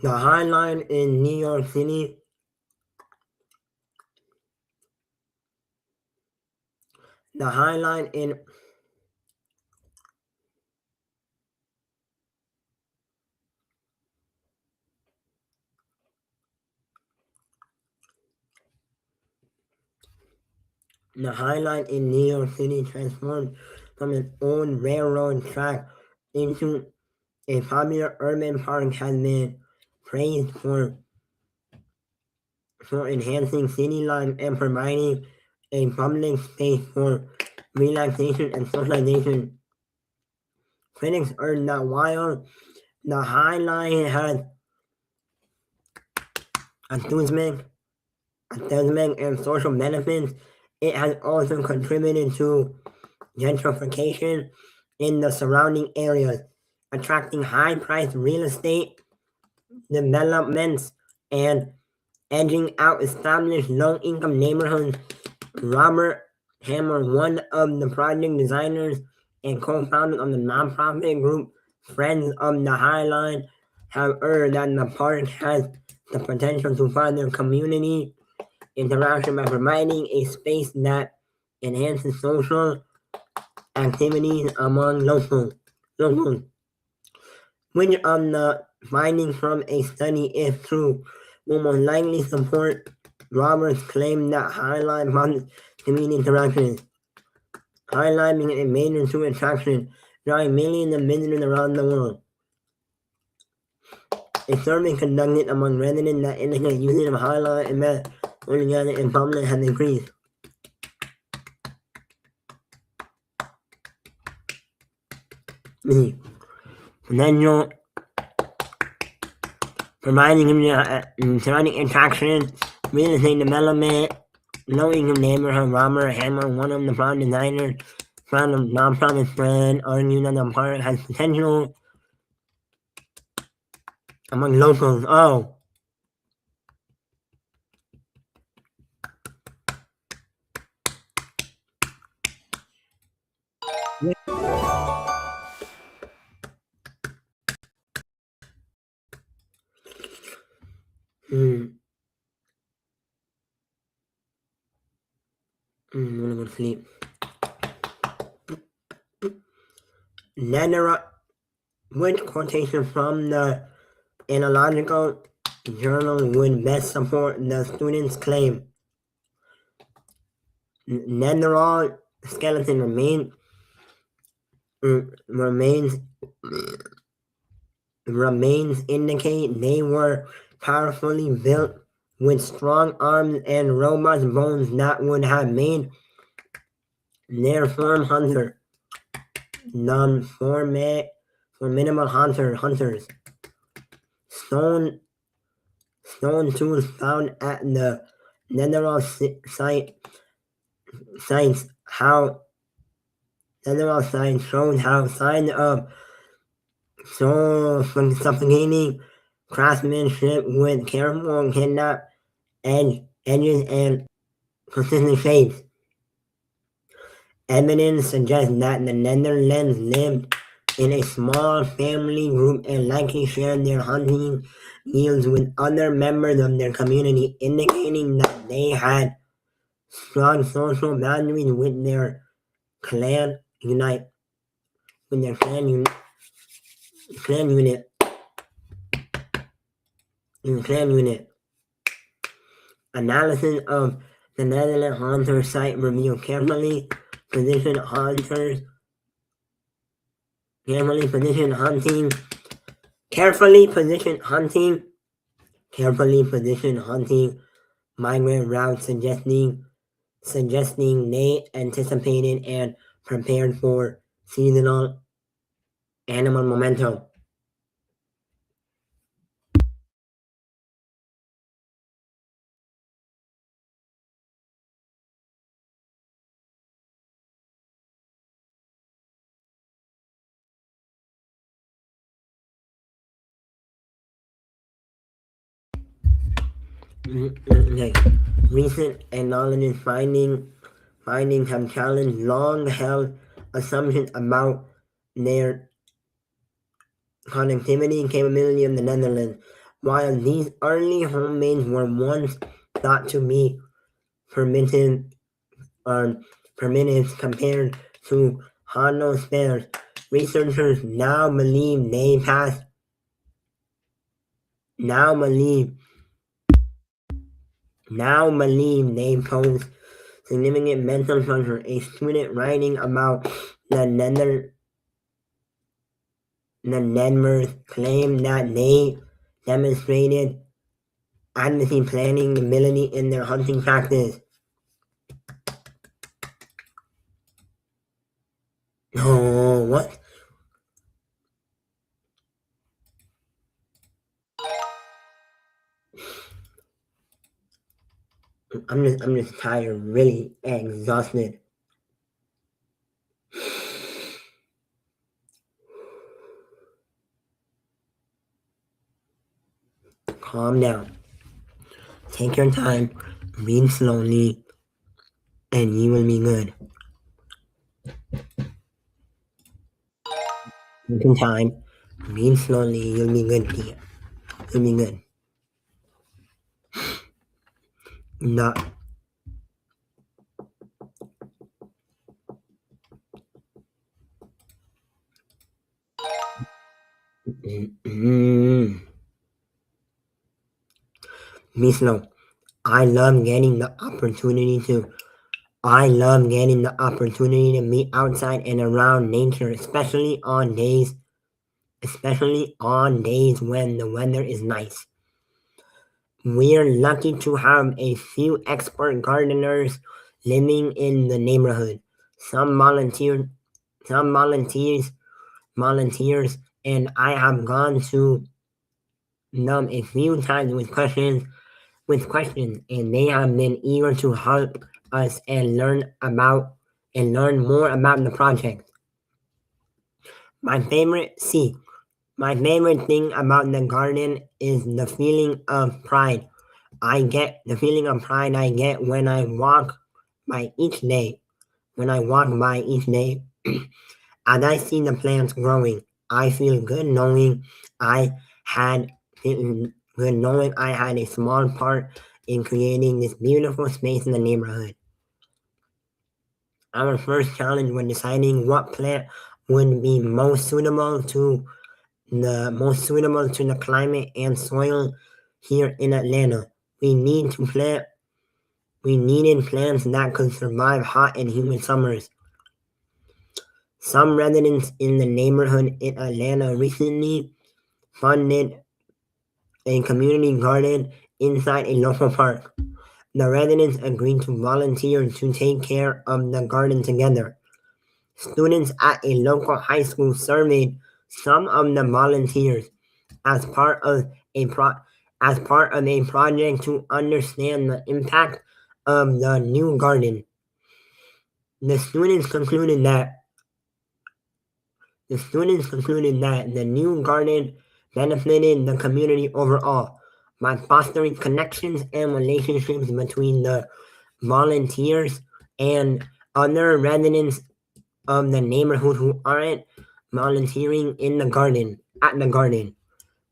The High Line in New York City. The High Line in The High Line in New York City transformed from an old railroad track into a popular urban park has been praised for enhancing city life and providing a public space for relaxation and socialization. Critics urge that while the High Line has amusement and social benefits, it has also contributed to gentrification in the surrounding areas, attracting high-priced real estate developments and edging out established low-income neighborhoods. Robert Hammer, one of the project designers and co-founder of the nonprofit group Friends of the High Line, have urged that the park has the potential to further community interaction by providing a space that enhances social activities among locals. Which of the findings from a study, if true, will most likely support Roberts' claim that Highline funds community interactions. Highline being a major tourist attraction, drawing millions of visitors around the world. A survey conducted among residents that indicate usage of Highline and Met together in public has increased. Potential providing surrounding attraction, real estate development, low-income neighborhood. Robert Hammer, one of the project designers, found of nonprofit Friend, arguing that the park has potential among locals. Oh. I'm gonna go to sleep. Which quotation from the Analogical Journal would best support the student's claim? Neanderthal skeleton remains indicate they were powerfully built with strong arms and robust bones that would have made their formidable hunters. Stone tools found at the Neanderthal sites showed how signs of suffocating craftsmanship with careful edges and consistent shapes. Evidence suggests that the Netherlands lived in a small family group and likely shared their hunting deals with other members of their community, indicating that they had strong social boundaries with their clan unit. Analysis of the Netherlands Hunter site revealed carefully positioned hunting migrant routes suggesting they anticipated and prepared for seasonal animal momentum. Recent acknowledged findings have challenged long-held assumptions about their connectivity capability of the Netherlands. While these early homemates were once thought to be primitive compared to Homo spares, researchers now believe they pose significant mental pressure. A student writing about the Nedmers claimed that they demonstrated advocacy planning ability in their hunting practice. Oh, what? I'm just tired, really exhausted. calm down. Take your time, read slowly, and you will be good. Take your time, read slowly, you'll be good, Tia. You'll be good. Not. Mm, be slow. I love getting the opportunity to. I love getting the opportunity to be outside and around nature, especially on days when the weather is nice. We're lucky to have a few expert gardeners living in the neighborhood. Some volunteer, some volunteers, and I have gone to them a few times with questions, and they have been eager to help us and learn more about the project. My favorite see, my favorite thing about the garden is the feeling of pride. I get when I walk by each day. When I walk by each day, as I see the plants growing, I feel good knowing I had good knowing I had a small part in creating this beautiful space in the neighborhood. Our first challenge when deciding what plant would be most suitable to the climate and soil here in Atlanta. We need to plant we needed plants that could survive hot and humid summers. Some residents in the neighborhood in Atlanta recently funded a community garden inside a local park. The residents agreed to volunteer to take care of the garden together. Students at a local high school surveyed some of the volunteers as part of a pro- as part of a project to understand the impact of the new garden. The students concluded that the new garden benefited the community overall by fostering connections and relationships between the volunteers and other residents of the neighborhood who aren't volunteering in the garden at the garden.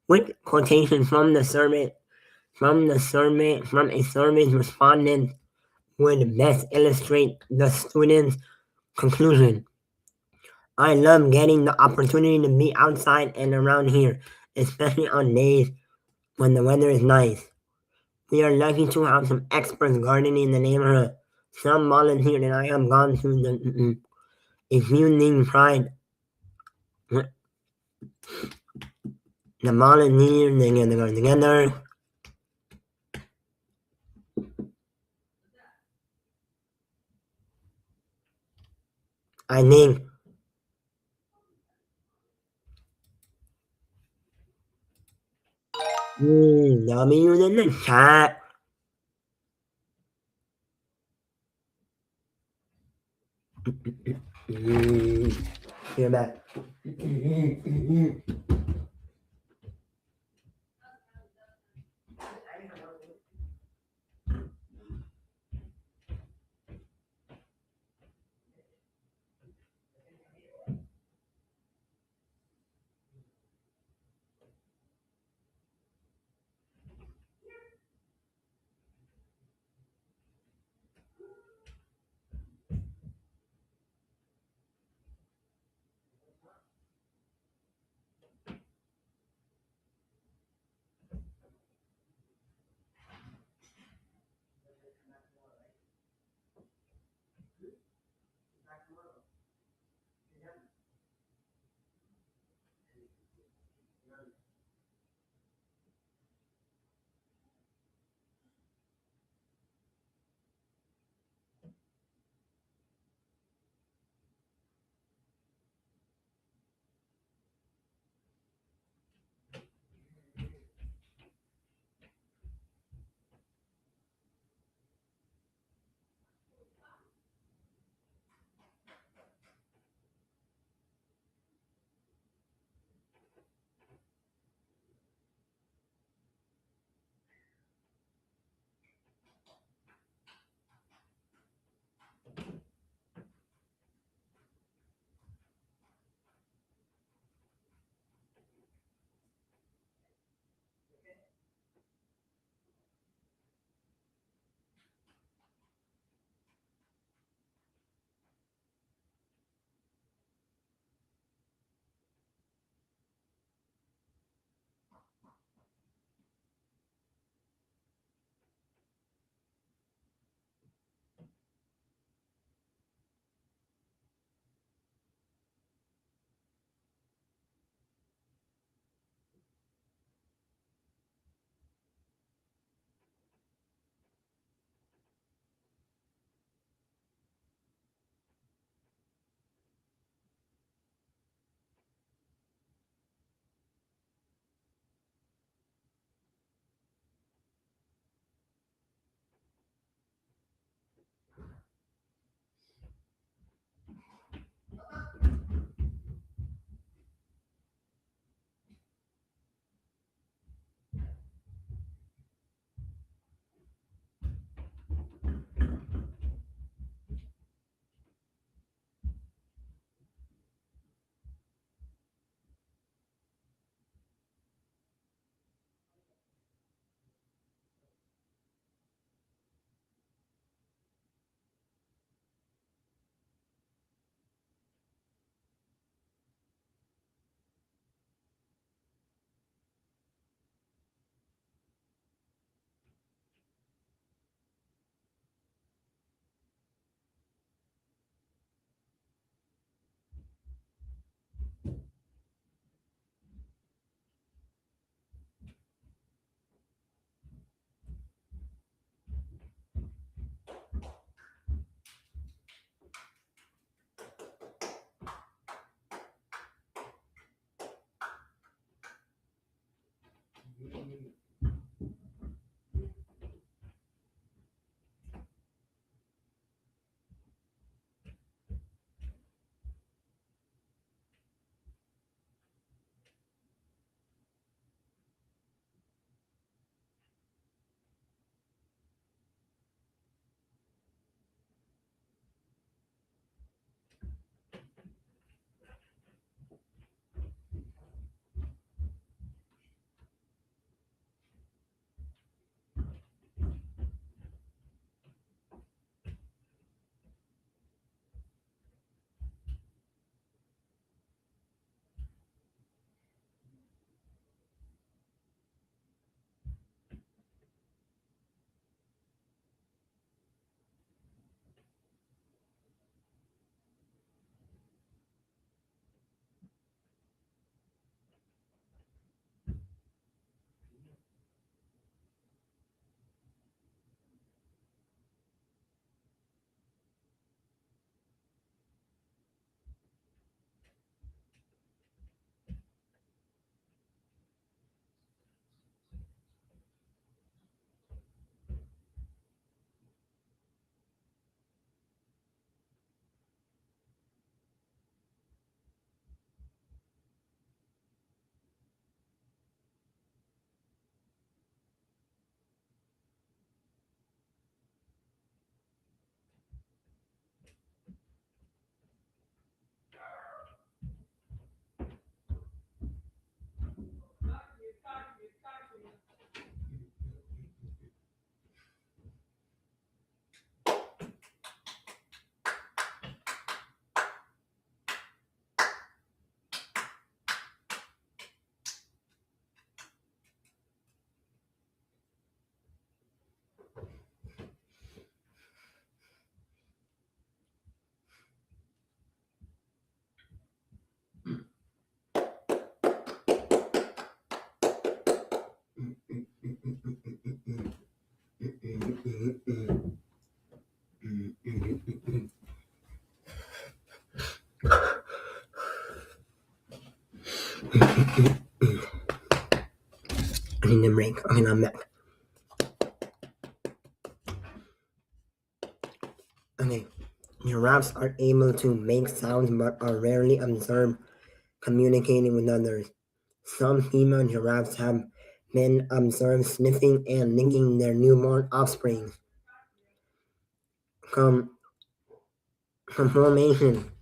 With quotation from a survey respondent would best illustrate the student's conclusion. I love getting the opportunity to be outside and around here, especially on days when the weather is nice. We are lucky to have some experts gardening in the neighborhood. Some volunteered and I have gone to if you need pride, the volunteers, they get the together. I think, W's in the chat. Hear that? I need a break. Okay, now I'm back. Okay. Giraffes are able to make sounds but are rarely observed communicating with others. Some female giraffes have been observed sniffing and licking their newborn offspring. Com- Conformation.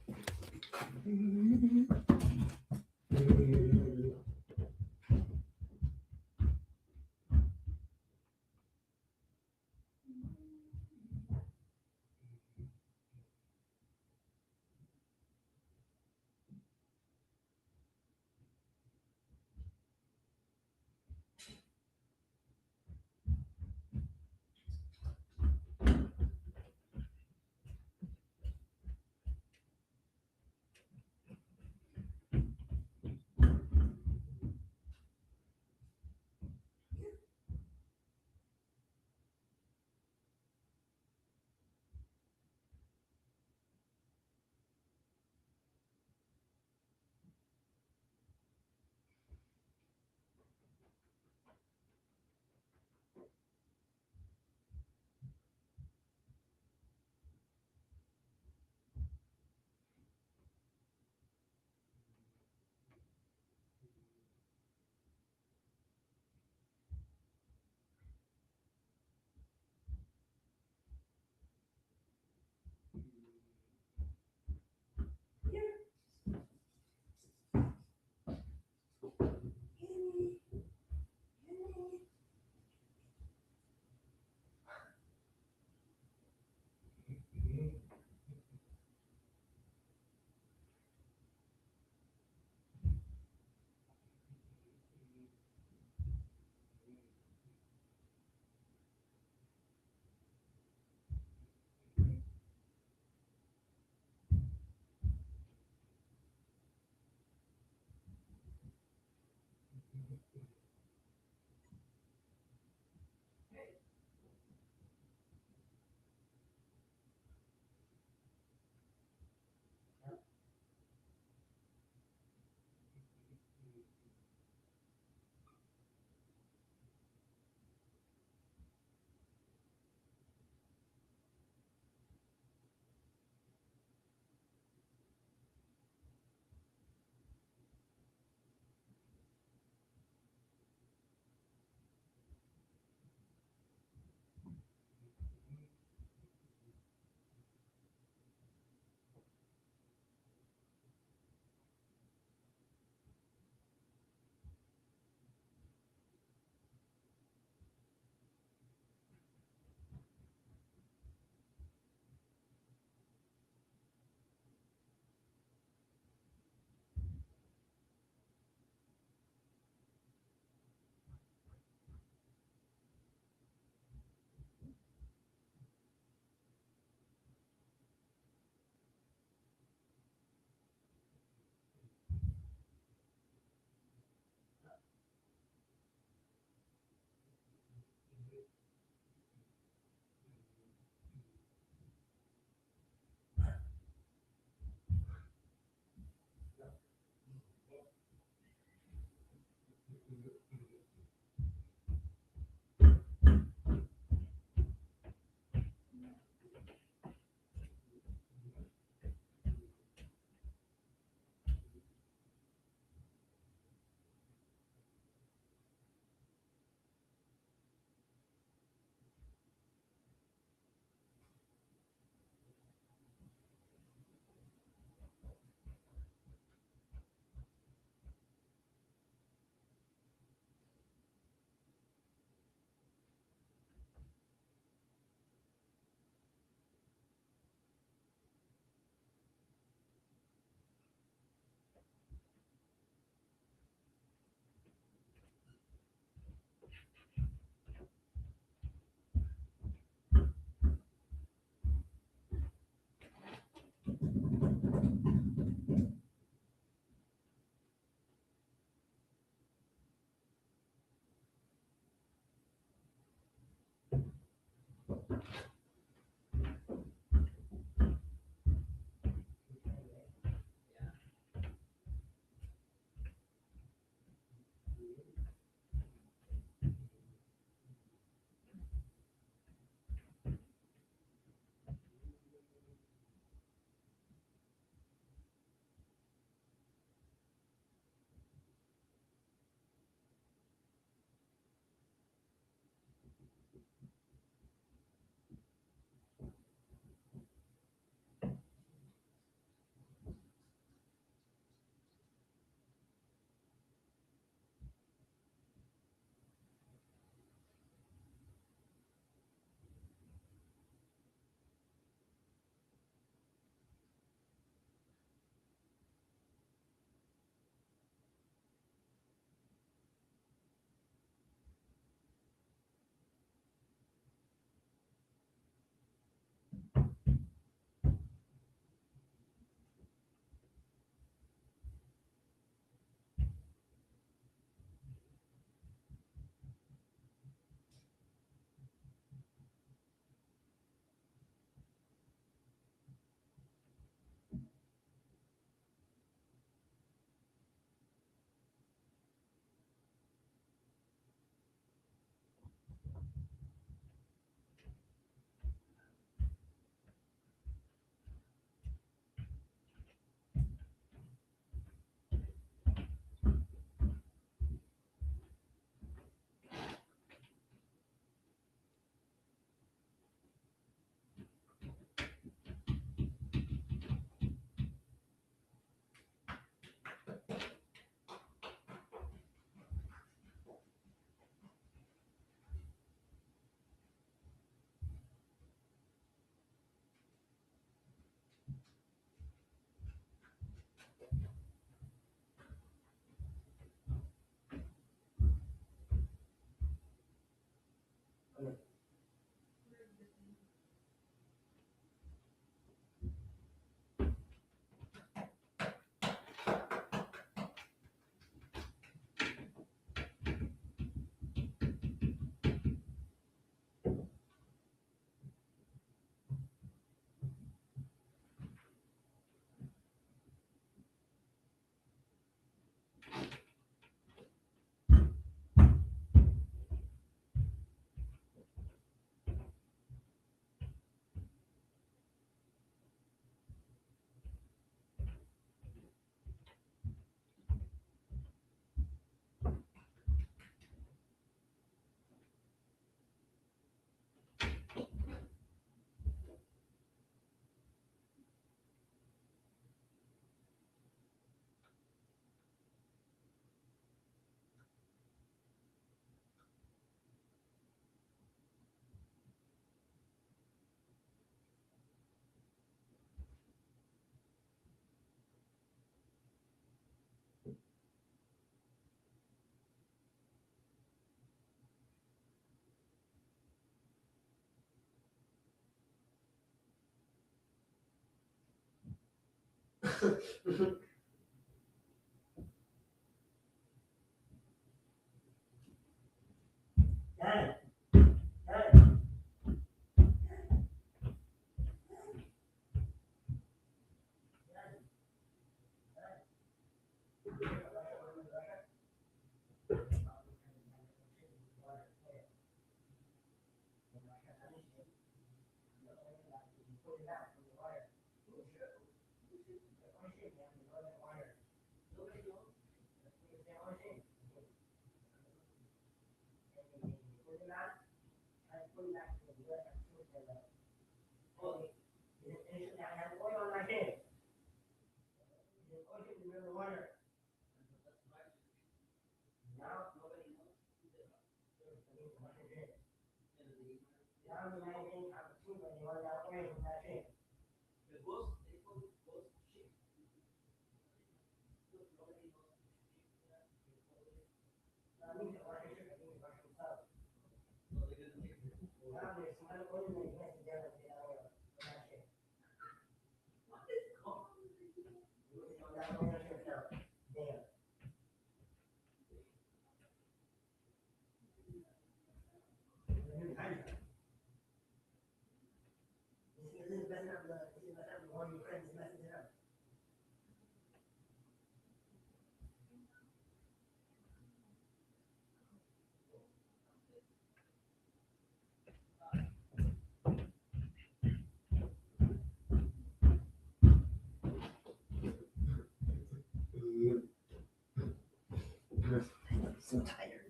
so tired.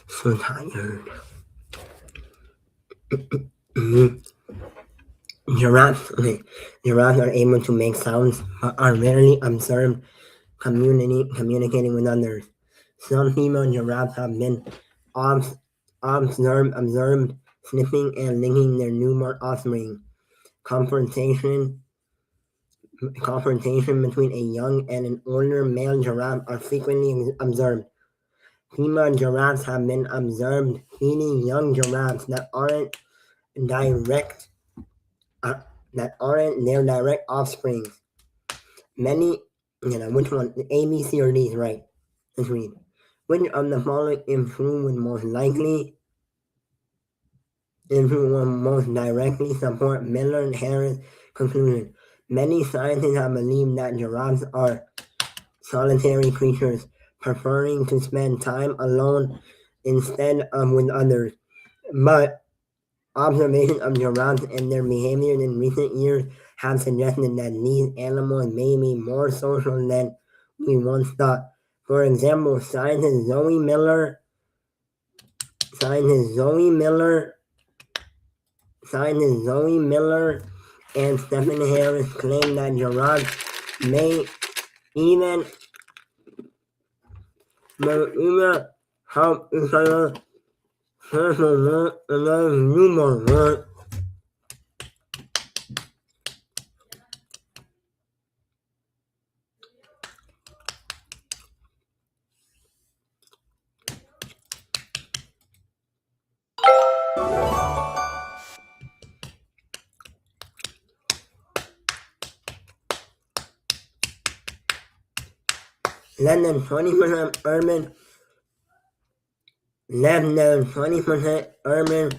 So tired. Giraffes are able to make sounds but are rarely observed communicating with others. Some female giraffes have been obs- observed sniffing and licking their newborn offspring. Confrontation confrontation between a young and an older male giraffe are frequently observed. Female giraffes have been observed feeding young giraffes direct uh, that aren't their direct offspring. Many, which one? A, B, C, or D is right. Let's read. Which of the following improve would most directly support Miller and Harris' conclusion? Many scientists have believed that giraffes are solitary creatures, preferring to spend time alone instead of with others. But observation of giraffes and their behavior in recent years have suggested that these animals may be more social than we once thought. For example, scientists Zoe Miller and Stephanie Harris claim that giraffes may even help each other personal and newborn. Less than 20% urban Less than 20% urban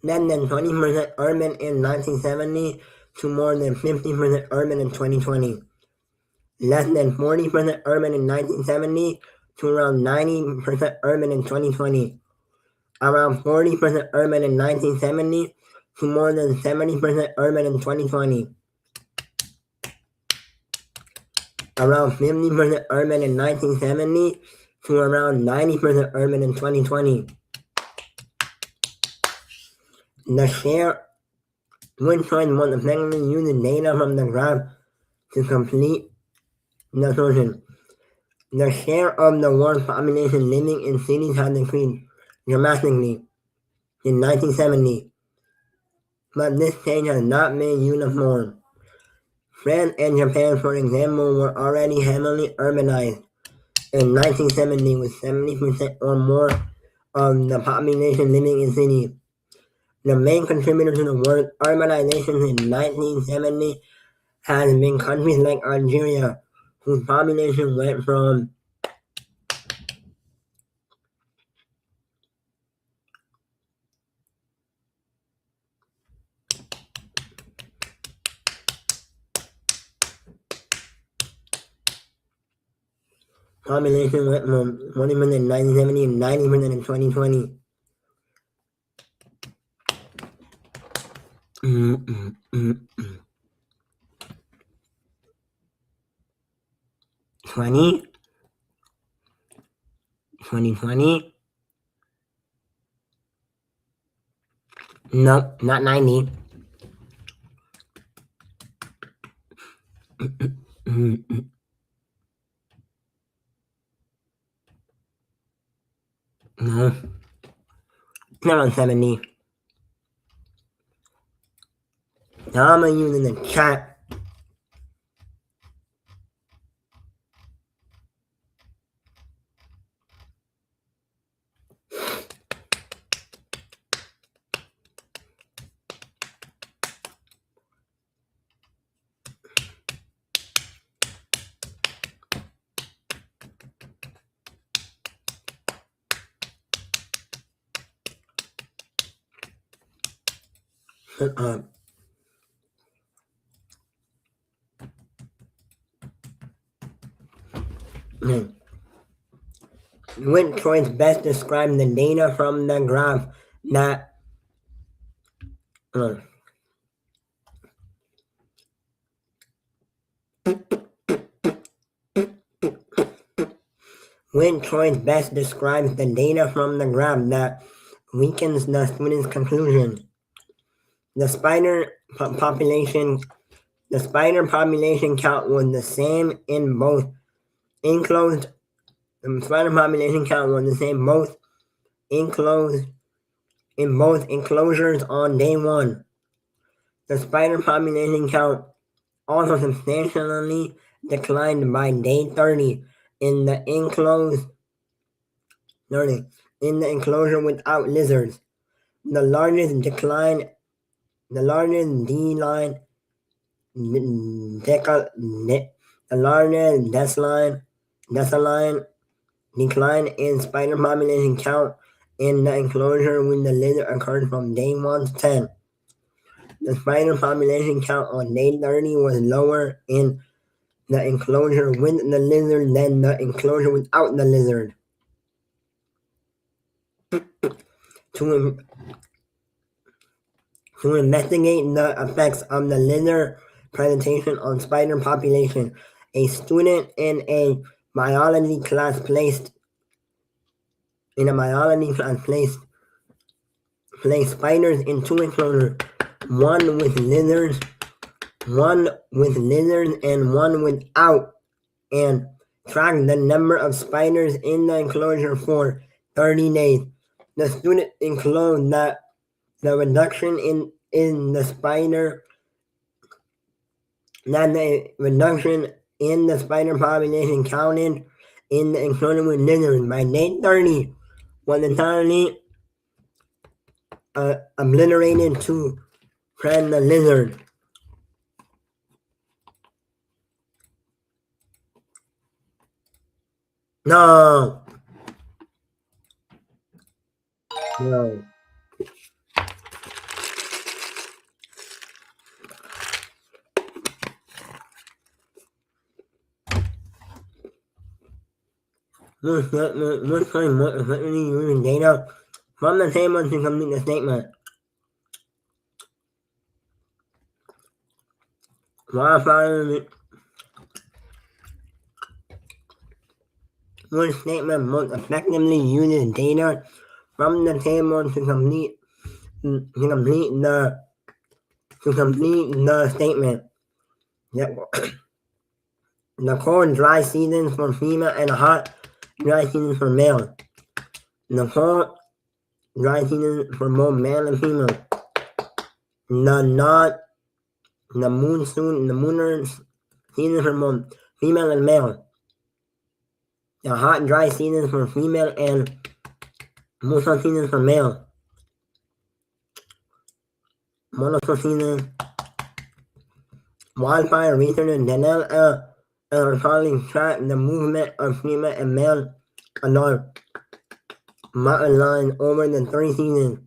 Less than 20% urban in 1970 to more than 50% urban in 2020. Less than 40% urban in 1970 to around 90% urban in 2020. Around 40% urban in 1970 to more than 70% urban in 2020. Around 50% urban in 1970 to around 90% urban in 2020. The share Which choice most effectively uses data from the graph to complete the solution? The share of the world's population living in cities has increased dramatically in 1970, but this change has not been uniform. France and Japan, for example, were already heavily urbanized in 1970 with 70% or more of the population living in cities. The main contributor to the world's urbanization in 1970 has been countries like Algeria, whose population went from population went from 20% in 1970 and 90% in 2020. Mm-mm-mm. 20? 2020? No, not 90. Mm-mm. No, it's not on 70. Now I'm gonna use in the chat. Which choice best describes the data from the graph that which choice best describes the data from the graph that weakens the student's conclusion? The spider population count was the same in both enclosed. The spider population count was the same both enclosed in both enclosures on day 1. The spider population count also substantially declined by day 30 in the enclosure without lizards. The largest decline decline in spider population count in the enclosure when the lizard occurred from day 1 to 10. The spider population count on day 30 was lower in the enclosure with the lizard than the enclosure without the lizard. To investigate the effects of the lizard presentation on spider population, a student in a biology class placed spiders in 2 enclosures, one with lizards and one without, and tracked the number of spiders in the enclosure for 30 days. The student enclosed that the reduction in the spider population counted in the enclosure with lizards by day 30 was entirely obliterated to friend the lizard. No. This statement more effectively using data from the table to complete the statement. Which statement most effectively uses data from the table to complete the statement. The cold dry seasons for female and hot dry seasons for male. The cold dry seasons for both male and female. The mooner seasons for both female and male. The hot dry seasons for female and monsoon seasons for male. Monsoon season. Wildfire researcher Danielle L. Carling tracked the movement of female and male adult mountain lions over the 3 seasons.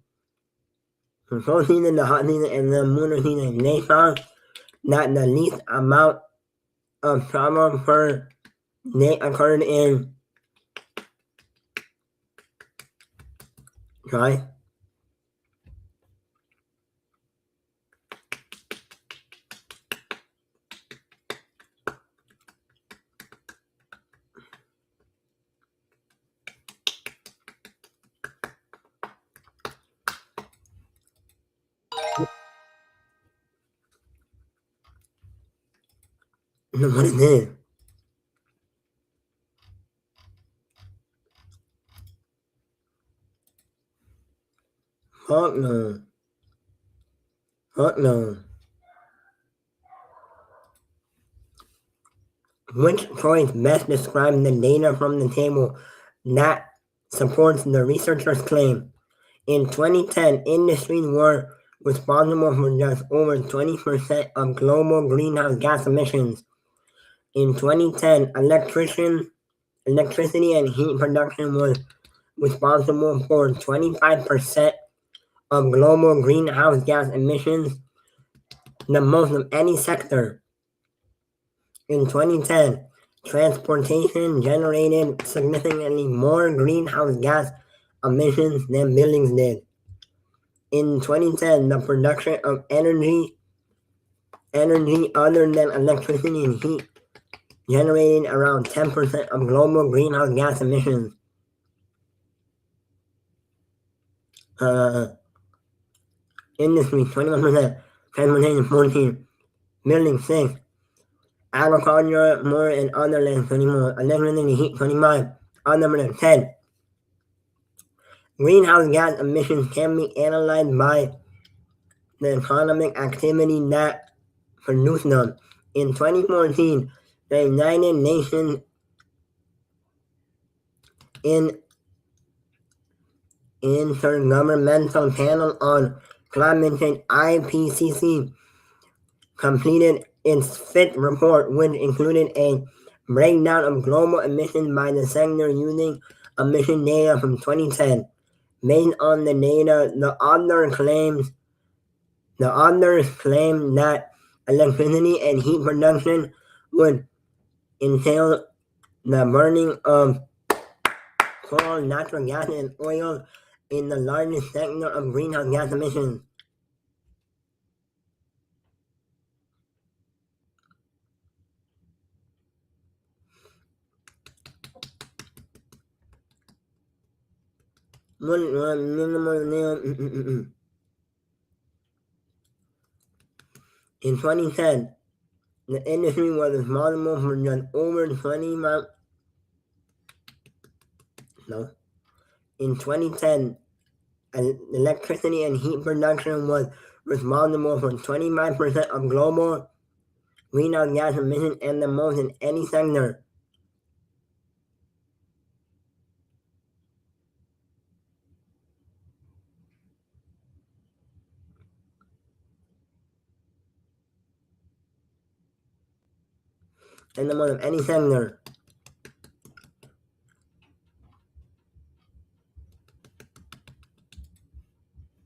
The cold season, the hot season, and the mooner season. They found that the least amount of travel per day occurred in dry. What is this? Fuck no. Which choice best describes the data from the table that supports the researcher's claim? In 2010, industries were responsible for just over 20% of global greenhouse gas emissions. In 2010, electricity and heat production was responsible for 25% of global greenhouse gas emissions, the most of any sector. In 2010, transportation generated significantly more greenhouse gas emissions than buildings did. In 2010, the production of energy other than electricity and heat generated around 10% of global greenhouse gas emissions. Industry 21%, transportation 14, building 6, agriculture more and other lands 24, electricity heat 25, other 10. Greenhouse gas emissions can be analyzed by the economic activity that produced them. In 2014, the United Nations Intergovernmental Panel on Climate Change (IPCC) completed its fifth report, which included a breakdown of global emissions by the sector using emission data from 2010. Based on the data, the authors claim that electricity and heat production would entail the burning of coal, natural gas, and oil in the largest sector of greenhouse gas emissions. In 2010, the industry was responsible for just over 20 In 2010, electricity and heat production was responsible for 25% of global greenhouse gas emissions and the most in any sector. And the most of any sector.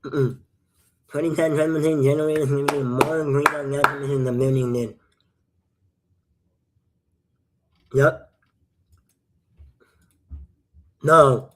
2010 transportation generated significantly more greenhouse gas emissions than building did. Yep. No.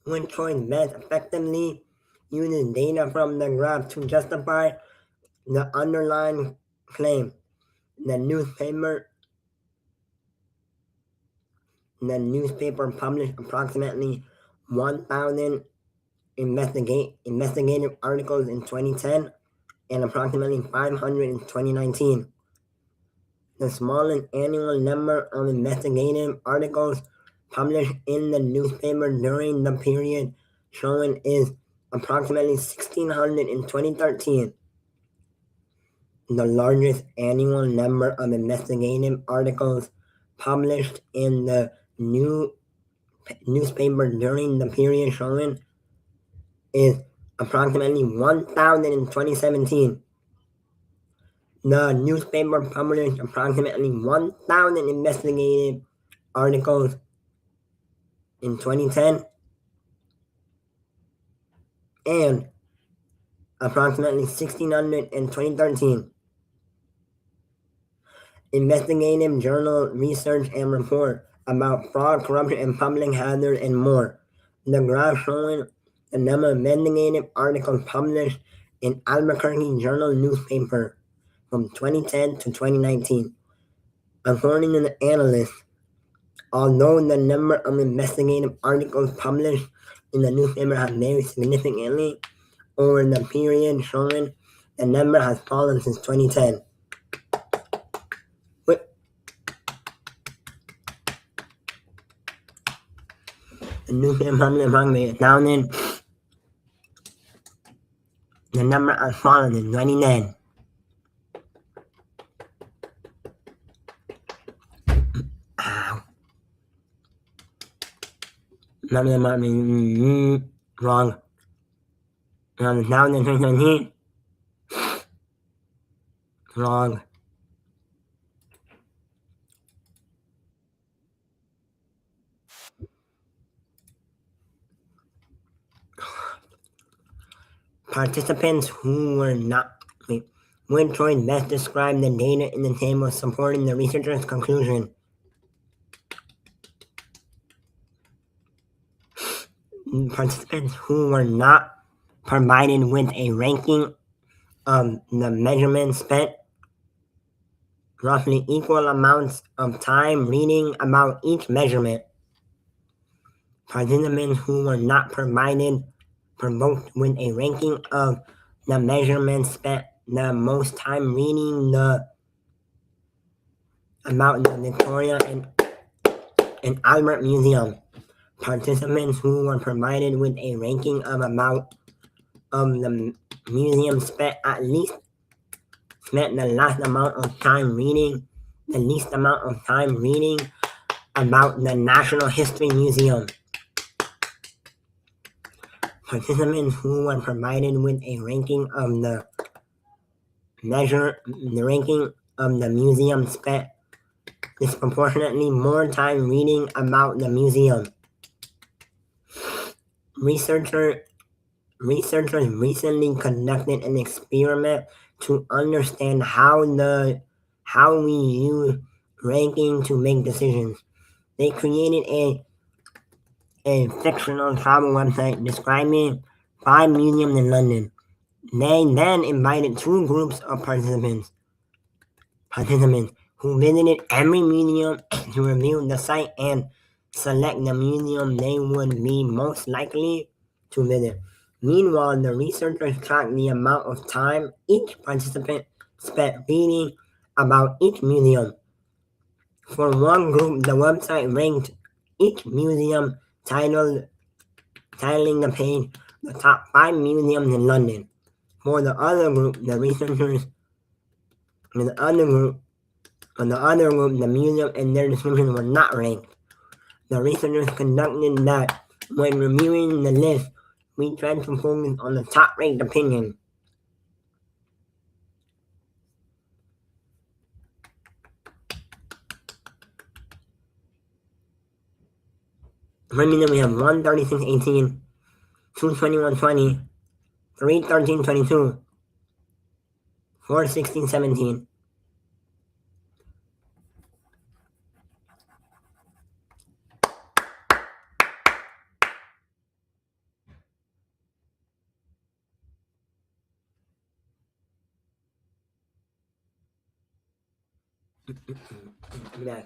One choice best effectively uses data from the graph to justify the underlying claim. The newspaper published approximately 1,000 investigative articles in 2010 and approximately 500 in 2019. The smallest annual number of investigative articles published in the newspaper during the period shown is approximately 1,600 in 2013. The largest annual number of investigative articles published in the newspaper during the period shown is approximately 1,000 in 2017. The newspaper published approximately 1,000 investigative articles in 2010 and approximately 1,600 in 2013. Investigative journal research and report about fraud, corruption, and public hazard, and more. The graph showing the number of investigative articles published in Albuquerque Journal newspaper from 2010 to 2019. According to the analyst, although the number of investigative articles published in the newspaper has varied significantly over the period shown, the number has fallen since 2010. The newspaper published approximately 1,000. The number has fallen in 2010. Ow. None of them are wrong. Now in 2017, wrong. Participants who were not which choice best describe the data in the table supporting the researcher's conclusion? Participants who were not provided with a ranking of the measurements spent roughly equal amounts of time reading about each measurement. Participants who were not provoked with a ranking of the measurements spent the most time reading about the Victoria and Albert Museum. Participants who were provided with a ranking of the museum spent the last amount of time reading the least amount of time reading about the Natural History Museum. Participants who were provided with a ranking of the ranking of the museum spent disproportionately more time reading about the museum. Researchers recently conducted an experiment to understand how we use ranking to make decisions. They created a fictional travel website describing 5 museums in London. They then invited two groups of participants who visited every museum to review the site and select the museum they would be most likely to visit. Meanwhile, the researchers tracked the amount of time each participant spent reading about each museum. For one group, the website ranked each museum titling the page the top 5 museums in London. For the other group, the museum and their description were not ranked. The researchers conducted that when reviewing the list, we tried to focus on the top-ranked opinion. Remember, we have 136.18, 221.20, 313.22, 416.17. Yeah.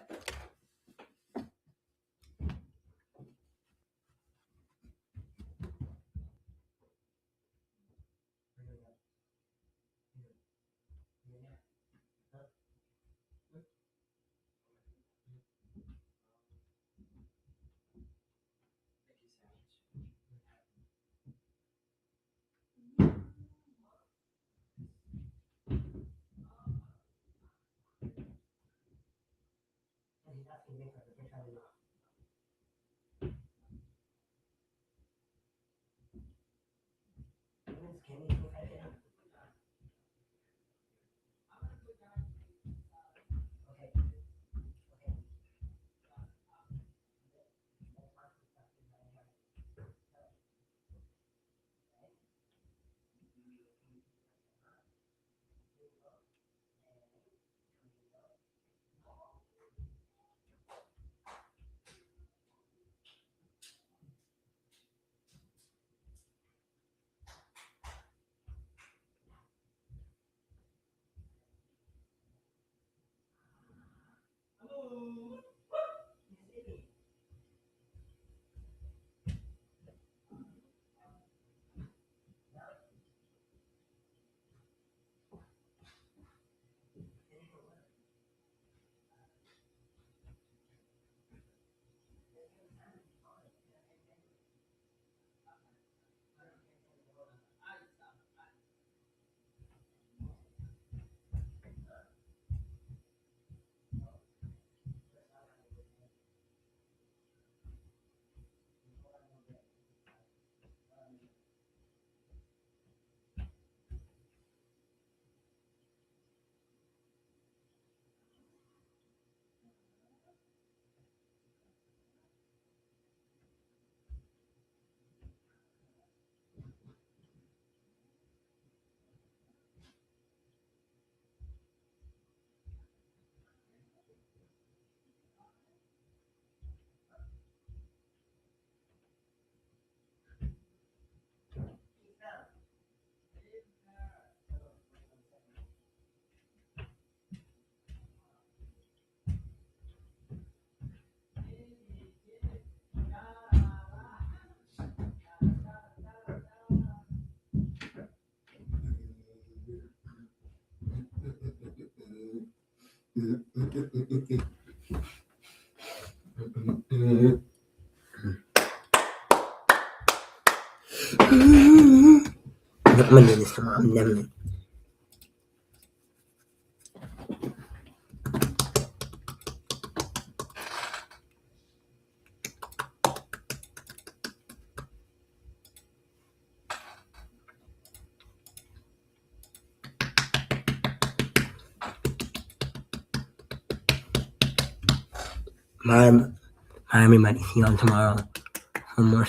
I'm gonna do this tomorrow. I'm definitely. Bye, everybody. See you all tomorrow for more